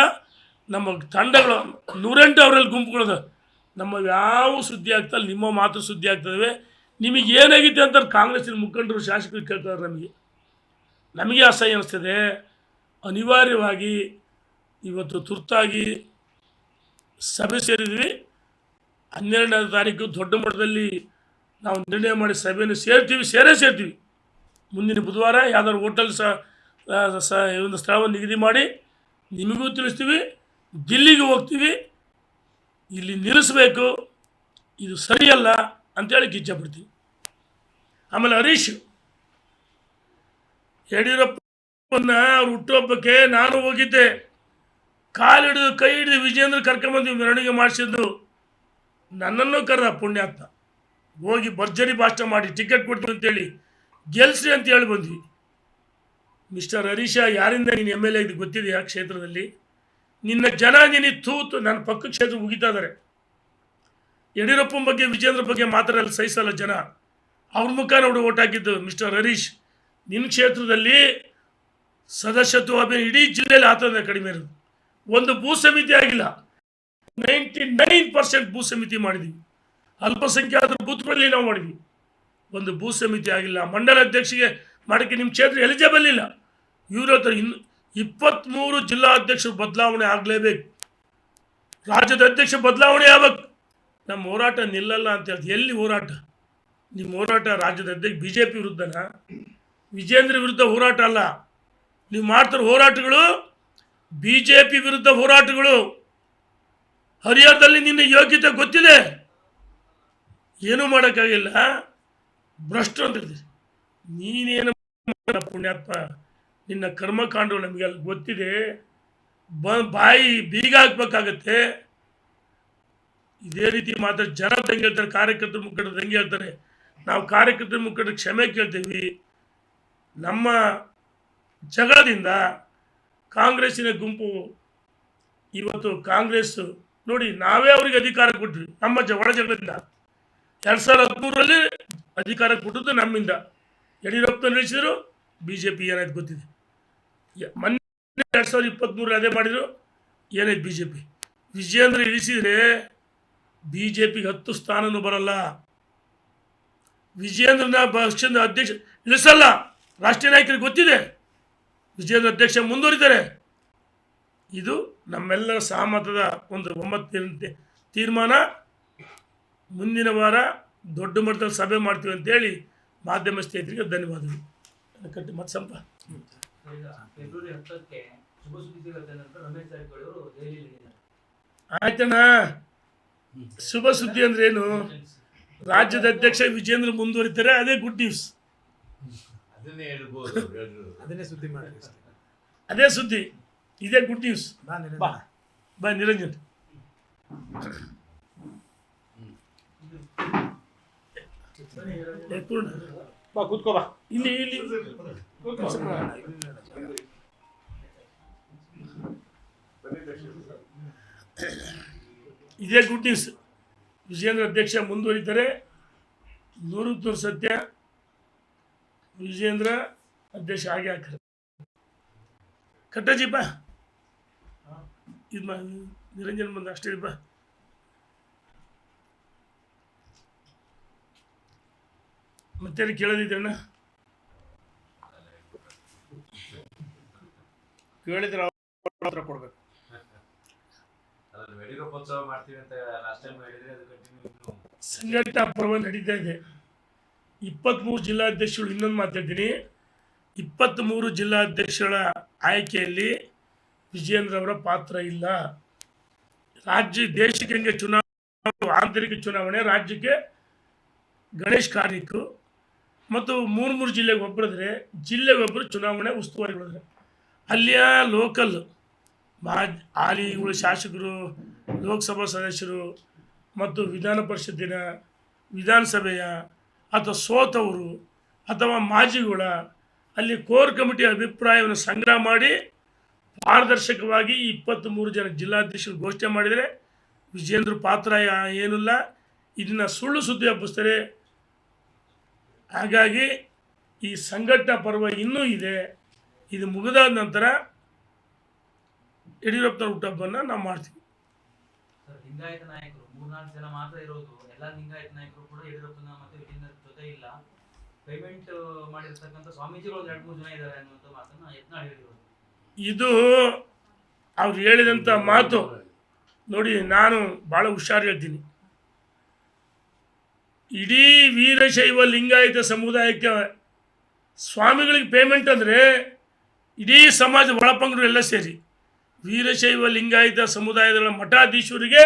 ನಮ್ಮ ತಂಡಗಳು 108 ಅವರಲ್ಲಿ ಗುಂಪುಗಳದ, ನಮ್ಮ ಯಾವ ಸುದ್ದಿ ಆಗ್ತಾ ಇಲ್ಲ, ನಿಮ್ಮ ಮಾತು ಸುದ್ದಿ ಆಗ್ತದೆ. ನಿಮಗೆ ಏನಾಗಿದೆ ಅಂತ ಕಾಂಗ್ರೆಸ್ಸಿನ ಮುಖಂಡರು ಶಾಸಕರು ಕೇಳ್ತಾರೆ. ನಮಗೆ ಅಸಹ್ಯ ಅನಿಸ್ತದೆ. ಅನಿವಾರ್ಯವಾಗಿ ಇವತ್ತು ತುರ್ತಾಗಿ ಸಭೆ ಸೇರಿದ್ವಿ. 12ನೇ ತಾರೀಕು ದೊಡ್ಡ ಮಟ್ಟದಲ್ಲಿ ನಾವು ನಿರ್ಣಯ ಮಾಡಿ ಸಭೆಯನ್ನು ಸೇರ್ತೀವಿ. ಮುಂದಿನ ಬುಧವಾರ ಯಾವ್ದಾದ್ರು ಹೋಟೆಲ್ ಒಂದು ಸ್ಥಳವನ್ನು ನಿಗದಿ ಮಾಡಿ ನಿಮಗೂ ತಿಳಿಸ್ತೀವಿ. ದಿಲ್ಲಿಗೆ ಹೋಗ್ತೀವಿ. ಇಲ್ಲಿ ನಿಲ್ಲಿಸಬೇಕು, ಇದು ಸರಿಯಲ್ಲ ಅಂತೇಳಿ ಗಿಚ್ಚಬಿಡ್ತೀವಿ. ಆಮೇಲೆ ಹರೀಶ್ ಯಡಿಯೂರಪ್ಪನ ಅವ್ರು ಹುಟ್ಟುಹಬ್ಬಕ್ಕೆ ನಾನು ಹೋಗಿದ್ದೆ. ಕೈ ಹಿಡಿದು ವಿಜಯೇಂದ್ರ ಕರ್ಕೊಂಬಂದು ಮೆರವಣಿಗೆ ಮಾಡಿಸಿದ್ದು. ನನ್ನನ್ನು ಕರೆದ ಪುಣ್ಯಾತ್ಮ. ಹೋಗಿ ಭರ್ಜರಿ ಭಾಷಣ ಮಾಡಿ ಟಿಕೆಟ್ ಕೊಡ್ತೀನಿ ಅಂತೇಳಿ ಗೆಲ್ಸ್ರಿ ಅಂತ ಹೇಳಿ ಬಂದ್ವಿ. ಮಿಸ್ಟರ್ ಹರೀಶ, ಯಾರಿಂದ ನೀನು MLA ಇದು ಗೊತ್ತಿದೆಯಾ? ಕ್ಷೇತ್ರದಲ್ಲಿ ನಿನ್ನ ಜನ ನಿನಗೆ ತೂತು ನನ್ನ ಪಕ್ಕ ಕ್ಷೇತ್ರ ಮುಗಿತಾ ಇದ್ದಾರೆ. ಯಡಿಯೂರಪ್ಪನ ಬಗ್ಗೆ ವಿಜೇಂದ್ರ ಬಗ್ಗೆ ಮಾತಾಡಲು ಸಹಿಸಲ್ಲ ಜನ. ಅವ್ರ ಮುಖ ನೋಡಿ ಓಟ್ ಹಾಕಿದ್ದು. ಮಿಸ್ಟರ್ ಹರೀಶ್, ನಿನ್ನ ಕ್ಷೇತ್ರದಲ್ಲಿ ಸದಸ್ಯತ್ವ ಅಭಿಯಾನ ಇಡೀ ಜಿಲ್ಲೆಯಲ್ಲಿ ಆತಂದ ಕಡಿಮೆ ಇರೋದು. ಒಂದು ಭೂ ಸಮಿತಿ ಆಗಿಲ್ಲ. 99% ಭೂ ಸಮಿತಿ ಮಾಡಿದ್ವಿ. ಅಲ್ಪಸಂಖ್ಯಾತರ ಬೂತ್ಗಳಲ್ಲಿ ನಾವು ಮಾಡಿದ್ವಿ. ಒಂದು ಭೂ ಸಮಿತಿ ಆಗಿಲ್ಲ. ಮಂಡಲ ಅಧ್ಯಕ್ಷಿಗೆ ಮಾಡೋಕ್ಕೆ ನಿಮ್ಮ ಕ್ಷೇತ್ರ ಎಲಿಜಿಬಲ್ ಇಲ್ಲ. ಇವ್ರ ಹತ್ರ 23 ಜಿಲ್ಲಾ ಅಧ್ಯಕ್ಷರು ಬದಲಾವಣೆ ಆಗಲೇಬೇಕು. ರಾಜ್ಯದ ಅಧ್ಯಕ್ಷ ಬದಲಾವಣೆ ಆಗಬೇಕು. ನಮ್ಮ ಹೋರಾಟ ನಿಲ್ಲಲ್ಲ ಅಂತ ಹೇಳ್ತೀವಿ. ಎಲ್ಲಿ ಹೋರಾಟ? ನಿಮ್ಮ ಹೋರಾಟ ರಾಜ್ಯದ ಅಧ್ಯಕ್ಷ BJP ವಿರುದ್ಧನಾ? ವಿಜೇಂದ್ರ ವಿರುದ್ಧ ಹೋರಾಟ ಅಲ್ಲ. ನೀವು ಮಾಡ್ತಿರೋ ಹೋರಾಟಗಳು BJP ವಿರುದ್ಧ ಹೋರಾಟಗಳು. ಹರಿಯಾಣದಲ್ಲಿ ನಿನ್ನ ಯೋಗ್ಯತೆ ಗೊತ್ತಿದೆ, ಏನೂ ಮಾಡೋಕ್ಕಾಗಿಲ್ಲ. ಭ್ರಷ್ಟ ಅಂತ ಹೇಳ್ತೀವಿ. ನೀನೇನು ಪುಣ್ಯಾತ್ಮ, ನಿನ್ನ ಕರ್ಮಕಾಂಡಗಳು ನಮಗೆಲ್ಲ ಗೊತ್ತಿದೆ. ಬಾಯಿ ಬೀಗ ಹಾಕ್ಬೇಕಾಗತ್ತೆ. ಇದೇ ರೀತಿ ಮಾತ್ರ ಜನ ತಂಗೆ ಹೇಳ್ತಾರೆ, ಕಾರ್ಯಕರ್ತರ ಮುಖಂಡರು ತಂಗೆ ಹೇಳ್ತಾರೆ. ನಾವು ಕಾರ್ಯಕರ್ತರ ಮುಖಂಡರು ಕ್ಷಮೆ ಕೇಳ್ತೀವಿ. ನಮ್ಮ ಜಗಳದಿಂದ ಕಾಂಗ್ರೆಸ್ಸಿನ ಗುಂಪು ಇವತ್ತು ಕಾಂಗ್ರೆಸ್ ನೋಡಿ, ನಾವೇ ಅವರಿಗೆ ಅಧಿಕಾರ ಕೊಟ್ವಿ. ನಮ್ಮ ಒಳ ಜಗಳದಿಂದ 2013ರಲ್ಲಿ ಅಧಿಕಾರ ಕೊಟ್ಟದ್ದು ನಮ್ಮಿಂದ. ಯಡಿಯೂರಪ್ಪ ನಡೆಸಿದ್ರು. BJP ಏನಾಯ್ತು ಗೊತ್ತಿದೆ. ಮೊನ್ನೆ 2023 ಅದೇ ಮಾಡಿದ್ರು. ಏನಾಯ್ತು BJP? ವಿಜಯೇಂದ್ರ ಇಳಿಸಿದರೆ BJPಗೆ 10 ಸ್ಥಾನನೂ ಬರಲ್ಲ. ವಿಜಯೇಂದ್ರನ ಪಕ್ಷದ ಅಧ್ಯಕ್ಷ ಇಳಿಸಲ್ಲ. ರಾಷ್ಟ್ರೀಯ ನಾಯಕರಿಗೆ ಗೊತ್ತಿದೆ. ವಿಜಯೇಂದ್ರ ಅಧ್ಯಕ್ಷ ಮುಂದುವರಿತಾರೆ. ಇದು ನಮ್ಮೆಲ್ಲರ ಸಹಮತದ ಒಂದು ಒಮ್ಮತ್ತಿನ ತೀರ್ಮಾನ. ಮುಂದಿನ ವಾರ ದೊಡ್ಡ ಮಟ್ಟದಲ್ಲಿ ಸಭೆ ಮಾಡ್ತೀವಿ ಅಂತೇಳಿ ಮಾಧ್ಯಮ ಸ್ನೇಹಿತರಿಗೆ ಧನ್ಯವಾದಗಳು. ಮತ್ತೆ ಸಂಪ ಆಯ್ತಣ್ಣ. ಶುಭ ಸುದ್ದಿ ಅಂದ್ರೆ ಏನು? ರಾಜ್ಯದ ಅಧ್ಯಕ್ಷ ವಿಜೇಂದ್ರ ಮುಂದುವರಿತಾರೆ. ಅದೇ ಗುಡ್ ನ್ಯೂಸ್. ಅದೇ ಸುದ್ದಿ, ಇದೇ ಗುಡ್ ನ್ಯೂಸ್. ಬಾ ನಿರಂಜನ್. ಪೂರ್ಣ ಬಾ, ಕೂತ್ಕೋ ಬಾ. ಇಲ್ಲಿ ಇದೇ ಗುಡ್ ನ್ಯೂಸ್. ವಿಜೇಂದ್ರ ಅಧ್ಯಕ್ಷ ಮುಂದುವರಿತಾರೆ. 100% ಸತ್ಯ. ವಿಜೇಂದ್ರ ಅಧ್ಯಕ್ಷ ಆಗಿ ಹಾಕ್ತಾರೆ. ಕಟ್ಟಜಿಪ್ಪ ಇದು ನಿರಂಜನ್ ಬಂದ ಅಷ್ಟೇ ಇಪ್ಪ. ಮತ್ತೆ ಕೇಳೋದಿದ್ರಣ್ಣ ಕೇಳಿದ್ರೆ ಅವ್ರ ಹತ್ರ ಕೊಡ್ಬೇಕು. ಸಂಘಟನಾ ಪರ್ವ ನಡೀತಾ ಇದೆ. 23 ಜಿಲ್ಲಾಧ್ಯಕ್ಷರು. ಇನ್ನೊಂದು ಮಾತಾಡ್ತೀನಿ, 23 ಜಿಲ್ಲಾಧ್ಯಕ್ಷರ ಆಯ್ಕೆಯಲ್ಲಿ ವಿಜಯೇಂದ್ರ ಅವರ ಪಾತ್ರ ಇಲ್ಲ. ದೇಶಕ್ಕೆ ಹೆಂಗೆ ಚುನಾವಣೆ, ಆಂತರಿಕ ಚುನಾವಣೆ, ರಾಜ್ಯಕ್ಕೆ ಗಣೇಶ್ ಕಾರ್ಣಿಕ್ ಮತ್ತು 3 ಜಿಲ್ಲೆಗೆ ಒಬ್ಬರಿದ್ರೆ, ಜಿಲ್ಲೆಗೊಬ್ಬರು ಚುನಾವಣೆ ಉಸ್ತುವಾರಿಗಳಿದ್ರೆ, ಅಲ್ಲಿಯ ಲೋಕಲ್ ಹಾಲಿಗಳು, ಶಾಸಕರು, ಲೋಕಸಭಾ ಸದಸ್ಯರು ಮತ್ತು ವಿಧಾನ ಪರಿಷತ್ತಿನ, ವಿಧಾನಸಭೆಯ ಅಥವಾ ಸೋತವರು ಅಥವಾ ಮಾಜಿಗಳ ಅಲ್ಲಿ ಕೋರ್ ಕಮಿಟಿ ಅಭಿಪ್ರಾಯವನ್ನು ಸಂಗ್ರಹ ಮಾಡಿ ಪಾರದರ್ಶಕವಾಗಿ 23 ಜನ ಜಿಲ್ಲಾಧ್ಯಕ್ಷರು ಘೋಷಣೆ ಮಾಡಿದರೆ ವಿಜೇಂದ್ರ ಪಾತ್ರ ಏನಿಲ್ಲ. ಇದನ್ನು ಸುಳ್ಳು ಸುದ್ದಿ ಹಬ್ಬಿಸ್ತಾರೆ. ಹಾಗಾಗಿ ಈ ಸಂಘಟನಾ ಪರ್ವ ಇನ್ನೂ ಇದೆ. ಇದು ಮುಗಿದಾದ ನಂತರ ಯಡಿಯೂರಪ್ಪನ ಹುಟ್ಟಹಬ್ಬವನ್ನು ನಾವು ಮಾಡ್ತೀವಿ. ಲಿಂಗಾಯತ ನಾಯಕರು 3-4 ಜನ ಮಾತ್ರ ಇರೋದು. ಎಲ್ಲ ಲಿಂಗಾಯತ ನಾಯಕರು ಕೂಡ ಯಡಿಯೂರಪ್ಪನ ಮತ್ತೆ ವಿಜೇಂದ್ರ ಜೊತೆ ಇಲ್ಲ. ಪೇಮೆಂಟ್ ಮಾಡಿರ್ತಕ್ಕಂಥ ಸ್ವಾಮೀಜಿಗಳು 2-3 ಜನ ಇದ್ದಾರೆ ಅನ್ನುವಂಥ ಮಾತನ್ನ ಯತ್ನಾಳ್ ಹೇಳಿರೋದು. ಇದು ಅವ್ರು ಹೇಳಿದಂಥ ಮಾತು ನೋಡಿ. ನಾನು ಭಾಳ ಹುಷಾರು ಹೇಳ್ತೀನಿ. ಇಡೀ ವೀರಶೈವ ಲಿಂಗಾಯತ ಸಮುದಾಯಕ್ಕೆ ಸ್ವಾಮಿಗಳಿಗೆ ಪೇಮೆಂಟ್ ಅಂದರೆ ಇಡೀ ಸಮಾಜ ಒಳಪಂಗಡರು ಎಲ್ಲ ಸೇರಿ ವೀರಶೈವ ಲಿಂಗಾಯತ ಸಮುದಾಯದ ಮಠಾಧೀಶರಿಗೆ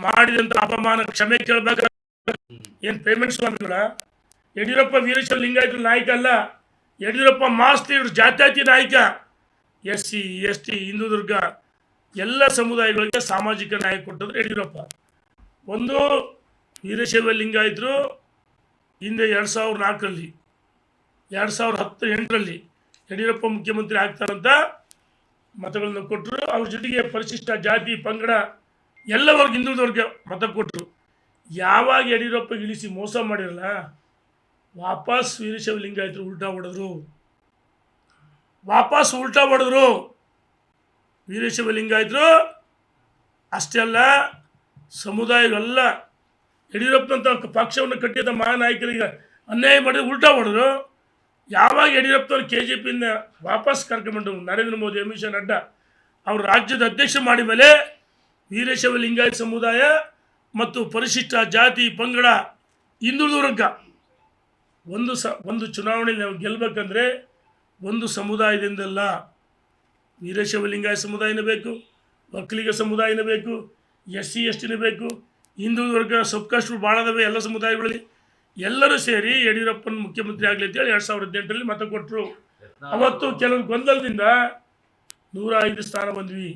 ಮಾಡಿದಂಥ ಅಪಮಾನ ಕ್ಷಮೆ ಕೇಳಬೇಕಾ? ಏನು ಪೇಮೆಂಟ್ ಸ್ವಾಮಿಗಳ? ಯಡಿಯೂರಪ್ಪ ವೀರಶೈವ ಲಿಂಗಾಯತ ನಾಯಕ ಅಲ್ಲ. ಯಡಿಯೂರಪ್ಪ ಮಾಸ್ ಲೀಡರ್, ಜಾತ್ಯತೀತ ನಾಯಕ. SC ST ಹಿಂದೂದುರ್ಗ ಎಲ್ಲ ಸಮುದಾಯಗಳಿಗೆ ಸಾಮಾಜಿಕ ನ್ಯಾಯ ಕೊಟ್ಟಂದ್ರೆ ಯಡಿಯೂರಪ್ಪ. ಒಂದು ವೀರಶೈವ ಲಿಂಗಾಯತರು ಹಿಂದೆ 2004ರಲ್ಲಿ 2018ರಲ್ಲಿ ಯಡಿಯೂರಪ್ಪ ಮುಖ್ಯಮಂತ್ರಿ ಆಗ್ತಾರಂತ ಮತಗಳನ್ನು ಕೊಟ್ಟರು. ಅವ್ರ ಜೊತೆಗೆ ಪರಿಶಿಷ್ಟ ಜಾತಿ ಪಂಗಡ ಎಲ್ಲವರ್ಗ ಹಿಂದುಳಿದವ್ರಿಗೆ ಮತ ಕೊಟ್ಟರು. ಯಾವಾಗ ಯಡಿಯೂರಪ್ಪ ಇಳಿಸಿ ಮೋಸ ಮಾಡಿರಲ್ಲ, ವಾಪಸ್ ವೀರಶೈವ ಲಿಂಗಾಯತರು ಉಲ್ಟಾ ಹೊಡೆದ್ರು. ವೀರಶೈವ ಲಿಂಗಾಯತರು ಅಷ್ಟೇ ಅಲ್ಲ, ಸಮುದಾಯಗಳೆಲ್ಲ ಯಡಿಯೂರಪ್ಪನಂತ ಪಕ್ಷವನ್ನು ಕಟ್ಟಿದ ಮಹಾನಾಯಕರಿಗೆ ಅನ್ಯಾಯ ಮಾಡಿದ್ರೆ ಉಲ್ಟಾ ಹೊಡೆದ್ರು. ಯಾವಾಗ ಯಡಿಯೂರಪ್ಪನವ್ರು KJPಯಿಂದ ವಾಪಸ್ ಕರ್ಕೊಂಡ್ಬಂದು ನರೇಂದ್ರ ಮೋದಿ, ಅಮಿತ್ ಶಾ, ನಡ್ಡಾ ಅವರು ರಾಜ್ಯದ ಅಧ್ಯಕ್ಷ ಮಾಡಿದ ಮೇಲೆ ವೀರಶೈವ ಲಿಂಗಾಯತ ಸಮುದಾಯ ಮತ್ತು ಪರಿಶಿಷ್ಟ ಜಾತಿ ಪಂಗಡ ಹಿಂದುಳಿದವರ್ಗ ಒಂದು ಚುನಾವಣೆಯಲ್ಲಿ ನಾವು ಗೆಲ್ಲಬೇಕಂದ್ರೆ ಒಂದು ಸಮುದಾಯದಿಂದಲ್ಲ, ವೀರಶೈವ ಲಿಂಗಾಯತ ಸಮುದಾಯನೇ ಬೇಕು, ಒಕ್ಕಲಿಗ ಸಮುದಾಯನೇ ಬೇಕು, SC STನೇ ಬೇಕು, ಹಿಂದುಳಿದವರ್ಗ ಸಬ್ಕಾಸ್ಟ್ಗಳು ಭಾಳ ಅದಾವೆ ಎಲ್ಲ ಸಮುದಾಯಗಳಲ್ಲಿ. ಎಲ್ಲರೂ ಸೇರಿ ಯಡಿಯೂರಪ್ಪನ ಮುಖ್ಯಮಂತ್ರಿ ಆಗಲಿ ಅಂತೇಳಿ 2018ರಲ್ಲಿ ಮತ ಕೊಟ್ಟರು. ಅವತ್ತು ಕೆಲವು ಗೊಂದಲದಿಂದ 105 ಸ್ಥಾನ ಬಂದ್ವಿ.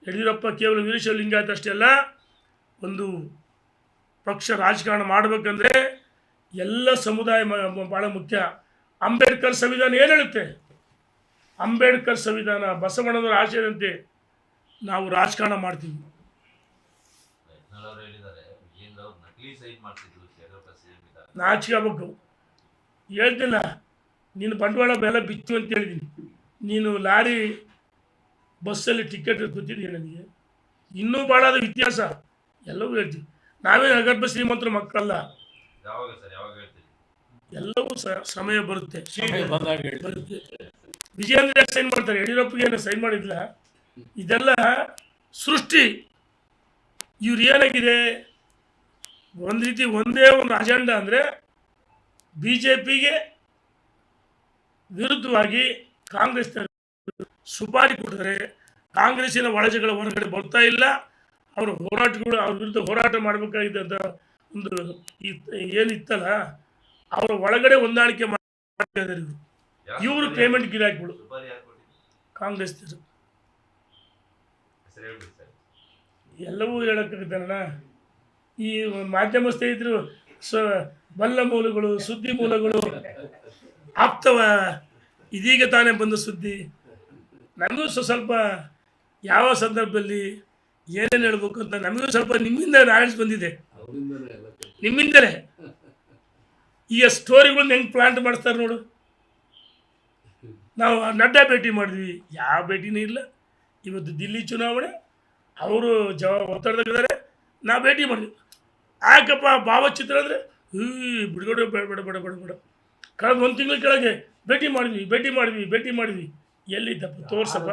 ಯಡಿಯೂರಪ್ಪ ಕೇವಲ ವೀರಶೈವ ಲಿಂಗಾಯತ ಅಷ್ಟೇ ಅಲ್ಲ, ಒಂದು ಪಕ್ಷ ರಾಜಕಾರಣ ಮಾಡಬೇಕಂದ್ರೆ ಎಲ್ಲ ಸಮುದಾಯ ಭಾಳ ಮುಖ್ಯ. ಅಂಬೇಡ್ಕರ್ ಸಂವಿಧಾನ ಏನು ಹೇಳುತ್ತೆ? ಅಂಬೇಡ್ಕರ್ ಸಂವಿಧಾನ, ಬಸವಣ್ಣನವರ ಆಶಯದಂತೆ ನಾವು ರಾಜಕಾರಣ ಮಾಡ್ತೀವಿ. ನಾಚಿಕೆ ಆಗ್ಬೇಕು. ಹೇಳ್ತಿಲ್ಲ, ನೀನು ಬಂಡವಾಳ ಬೆಲೆ ಬಿಚ್ಚು ಅಂತ ಹೇಳಿದ್ದೀನಿ. ನೀನು ಲಾರಿ ಬಸ್ಸಲ್ಲಿ ಟಿಕೆಟ್ ಗೊತ್ತಿದೆಯಾ ನನಗೆ? ಇನ್ನೂ ಭಾಳ ಅದು ವ್ಯತ್ಯಾಸ. ಎಲ್ಲವೂ ಹೇಳ್ತೀವಿ. ನಾವೇ ಅಗರ್ಭ ಶ್ರೀಮಂತರ ಮಕ್ಕಳಲ್ಲ. ಎಲ್ಲವೂ ಸಮಯ ಬರುತ್ತೆ. ವಿಜಯೇಂದ್ರ ಸೈನ್ ಮಾಡ್ತಾರೆ, ಯಡಿಯೂರಪ್ಪಗೆ ಸೈನ್ ಮಾಡಿಲ್ಲ. ಇದೆಲ್ಲ ಸೃಷ್ಟಿ. ಇವ್ರು ಏನಾಗಿದೆ, ಒಂದು ರೀತಿ ಒಂದೇ ಒಂದು ಅಜೆಂಡಾ ಅಂದರೆ BJPಗೆ ವಿರುದ್ಧವಾಗಿ ಕಾಂಗ್ರೆಸ್ ಸುಪಾರಿ ಕೊಟ್ಟಿದ್ದಾರೆ. ಕಾಂಗ್ರೆಸ್ಸಿನ ಒಳಜಗಳ ಹೊರಗಡೆ ಬರ್ತಾ ಇಲ್ಲ. ಅವರ ಹೋರಾಟಗಳು, ಅವ್ರ ವಿರುದ್ಧ ಹೋರಾಟ ಮಾಡಬೇಕಾಗಿದ್ದಂಥ ಒಂದು ಏನಿತ್ತಲ್ಲ, ಅವರ ಒಳಗಡೆ ಹೊಂದಾಣಿಕೆ ಮಾಡಿದ್ದಾರೆ ಇವರು ಪೇಮೆಂಟ್ ಗಿರಾಕಿಗಳು ಕಾಂಗ್ರೆಸ್. ಎಲ್ಲವೂ ಹೇಳೋಕ್ಕಾಗುತ್ತಣ್ಣ. ಈ ಮಾಧ್ಯಮ ಸ್ನೇಹಿತರು ಬಲ್ಲ ಮೂಲಗಳು, ಸುದ್ದಿ ಮೂಲಗಳು ಆಪ್ತವ. ಇದೀಗ ತಾನೇ ಬಂದ ಸುದ್ದಿ. ನನಗೂ ಸ್ವಲ್ಪ ಯಾವ ಸಂದರ್ಭದಲ್ಲಿ ಏನೇನು ಹೇಳ್ಬೇಕು ಅಂತ ನಮಗೂ ಸ್ವಲ್ಪ ನಿಮ್ಮಿಂದ ನಾಲೆಡ್ಜ್ ಬಂದಿದೆ. ನಿಮ್ಮಿಂದಲೇ ಈಗ ಸ್ಟೋರಿಗಳನ್ನ ಹೆಂಗೆ ಪ್ಲಾಂಟ್ ಮಾಡ್ತಾರೆ ನೋಡು. ನಾವು ನಡ್ಡಾ ಭೇಟಿ ಮಾಡಿದ್ವಿ, ಯಾವ ಭೇಟಿನೂ ಇಲ್ಲ. ಇವತ್ತು ದಿಲ್ಲಿ ಚುನಾವಣೆ, ಅವರು ಒತ್ತಡದಾಗಿದ್ದಾರೆ, ನಾವು ಭೇಟಿ ಮಾಡಿದ್ವಿ. ಯಾಕಪ್ಪ ಭಾವಚಿತ್ರ ಅಂದರೆ ಬಿಡುಗಡೆ ಬೇಡ ಬೇಡ ಬೇಡ ಬೇಡ ಬೇಡ. ಕಳೆದ ಒಂದು ತಿಂಗಳ ಕೆಳಗೆ ಭೇಟಿ ಮಾಡಿದ್ವಿ. ಎಲ್ಲಿದ್ದಪ್ಪ ತೋರ್ಸಪ್ಪ,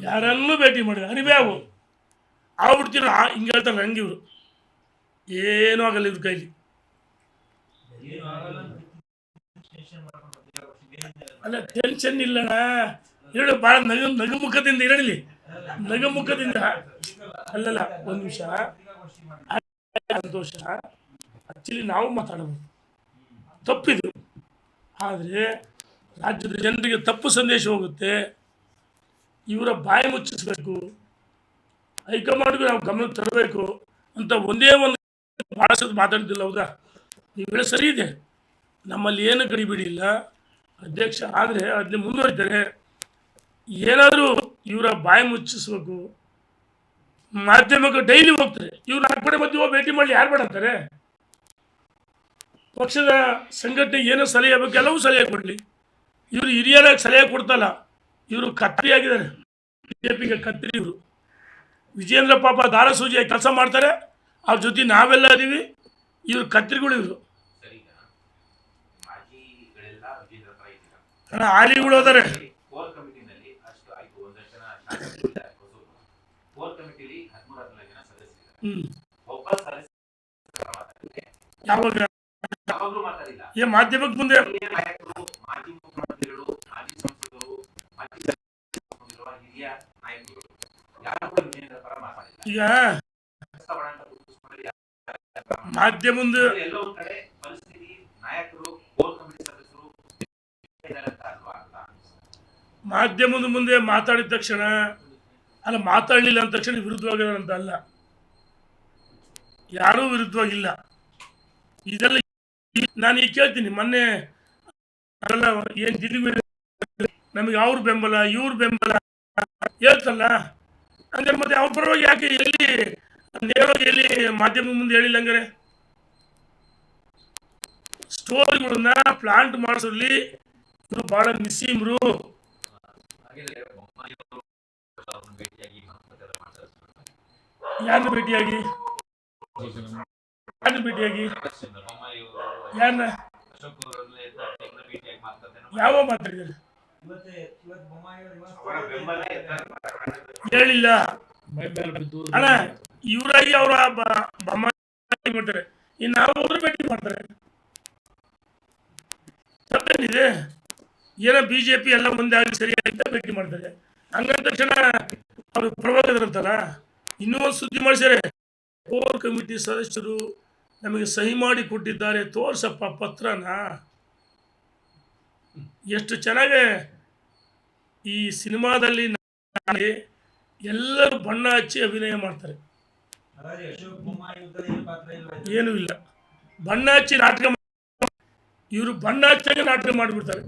ಯಾರನ್ನೂ ಭೇಟಿ ಮಾಡಿದ್ವಿ. ಅರಿವ್ಯಾವು ಆಗ್ಬಿಡ್ತೀರ ಹಿಂಗೆ ಹೇಳ್ತಾರೆ ಹಂಗೆ ಇವರು. ಏನೂ ಆಗಲ್ಲ ಇವ್ರ ಕೈಲಿ. ಅಲ್ಲ ಟೆನ್ಷನ್ ಇಲ್ಲಣ್ಣ, ಹೇಳು ಭಾಳ ನಗುಮುಖದಿಂದ ಇರಲಿ, ನಗುಮುಖದಿಂದ. ಅಲ್ಲಲ್ಲ ಒಂದು ನಿಮಿಷ ಸಂತೋಷ. ಆ್ಯಕ್ಚುಲಿ ನಾವು ಮಾತಾಡಬಹುದು, ತಪ್ಪಿದು. ಆದರೆ ರಾಜ್ಯದ ಜನರಿಗೆ ತಪ್ಪು ಸಂದೇಶ ಹೋಗುತ್ತೆ. ಇವರ ಬಾಯಿ ಮುಚ್ಚಿಸ್ಬೇಕು, ಹೈಕಮಾಂಡ್ಗೂ ನಾವು ಗಮನಕ್ಕೆ ತರಬೇಕು ಅಂತ ಒಂದೇ ಒಂದು ಭಾಳ ಸಲ ಮಾತಾಡ್ತಿಲ್ಲ. ಹೌದಾ, ನೀವು ಹೇಳಿ ಸರಿ ಇದೆ. ನಮ್ಮಲ್ಲಿ ಏನು ಗಡಿಬಿಡಿ ಇಲ್ಲ. ಅಧ್ಯಕ್ಷ ಆದರೆ ಅದನ್ನೇ ಮುಂದುವರಿತಾರೆ. ಏನಾದರೂ ಇವರ ಬಾಯಿ ಮುಚ್ಚಿಸ್ಬೇಕು. ಮಾಧ್ಯಮಕ್ಕೆ ಡೈಲಿ ಹೋಗ್ತಾರೆ ಇವ್ರು. 4 ಕಡೆ ಮಧ್ಯೆ ಹೋಗಿ ಭೇಟಿ ಮಾಡಲಿ, ಯಾರು ಬೇಡ ಅಂತಾರೆ? ಪಕ್ಷದ ಸಂಘಟನೆಗೆ ಏನೋ ಸಲಹೆ ಬೇಕು, ಎಲ್ಲವೂ ಸಲಹೆ ಕೊಡಲಿ. ಇವರು ಹಿರಿಯರಾಗಿ ಸಲಹೆ ಕೊಡ್ತಲ್ಲ, ಇವರು ಕತ್ರಿ ಆಗಿದ್ದಾರೆ. ಬಿಜೆಪಿಗೆ ಕತ್ರಿ ಇವರು. ವಿಜೇಂದ್ರ ಪಾಪ ದಾರಸೂಜಿಯಾಗಿ ಕೆಲಸ ಮಾಡ್ತಾರೆ, ಅವ್ರ ಜೊತೆ ನಾವೆಲ್ಲ ಇದೀವಿ. ಇವರು ಕತ್ರಿಗಳು ಇವರು. ಆಲಿಗಳು ಹೋದರೆ ಯಾವಾಗ ಮಾಧ್ಯಮಕ್ಕೆ ಮುಂದೆ ಈಗ ಮಾಧ್ಯಮ ಮುಂದೆ ಮಾಧ್ಯಮದ ಮುಂದೆ ಮಾತಾಡಿದ ತಕ್ಷಣ ಅಲ್ಲ, ಮಾತಾಡಲಿಲ್ಲ ಅಂದ ತಕ್ಷಣ ವಿರುದ್ಧವಾಗಿರೋಂತ ಅಲ್ಲ. ಯಾರೂ ವಿರುದ್ಧವಾಗಿಲ್ಲ. ಇದೆಲ್ಲ ನಾನು ಈಗ ಕೇಳ್ತೀನಿ. ಮೊನ್ನೆ ಅಲ್ಲ ಏನು ದಿಲ್ಲಿ ನಮಗೆ ಅವ್ರ ಬೆಂಬಲ ಇವ್ರ ಬೆಂಬಲ ಹೇಳ್ತಲ್ಲ, ಹಂಗಾರೆ ಮತ್ತೆ ಅವ್ರ ಪರವಾಗಿ ಯಾಕೆ ಎಲ್ಲಿ ನೇರವಾಗಿ ಎಲ್ಲಿ ಮಾಧ್ಯಮದ ಮುಂದೆ ಹೇಳಿಲ್ಲ? ಹಂಗಾರೆ ಸ್ಟೋರಿಗಳನ್ನ ಪ್ಲಾಂಟ್ ಮಾಡಿಸೋದ್ರಲ್ಲಿ ಇವರು ಭಾಳ ನಿಸ್ಸೀಮರು. ಯಾರನ್ನ ಭೇಟಿಯಾಗಿ ಯಾರನ್ನ ಯಾವ ಮಾತಾಡಿದ್ದಾರೆ ಹೇಳಿಲ್ಲ ಅಣ್ಣ. ಇವರಾಗಿ ಅವರ ಮಾಡ್ತಾರೆ, ಇನ್ನು ನಾವು ಹೋದ್ರೆ ಭೇಟಿ ಮಾಡ್ತಾರೆ. ತಪ್ಪೇನಿದೆ? ಏನೋ BJP ಎಲ್ಲ ಮುಂದೆ ಆಗಿ ಸರಿಯಾಗಿ ಭೇಟಿ ಮಾಡ್ತಾರೆ. ಹಂಗಂದ ತಕ್ಷಣ ಅವರು ಪ್ರಭಾಕರಂತಲ್ಲ. ಇನ್ನೂ ಒಂದು ಸುದ್ದಿ ಮಾಡಿಸ್ಯಾರೆ, ಕೋರ್ ಕಮಿಟಿ ಸದಸ್ಯರು ನಮಗೆ ಸಹಿ ಮಾಡಿ ಕೊಟ್ಟಿದ್ದಾರೆ, ತೋರ್ಸಪ್ಪ ಪತ್ರನ. ಎಷ್ಟು ಚೆನ್ನಾಗಿ ಈ ಸಿನಿಮಾದಲ್ಲಿ ಎಲ್ಲರೂ ಬಣ್ಣ ಹಚ್ಚಿ ಅಭಿನಯ ಮಾಡ್ತಾರೆ. ಏನೂ ಇಲ್ಲ, ಬಣ್ಣ ಹಚ್ಚಿ ನಾಟಕ. ಇವರು ಬಣ್ಣ ಹಚ್ಚಾಗ ನಾಟಕ ಮಾಡಿಬಿಡ್ತಾರೆ.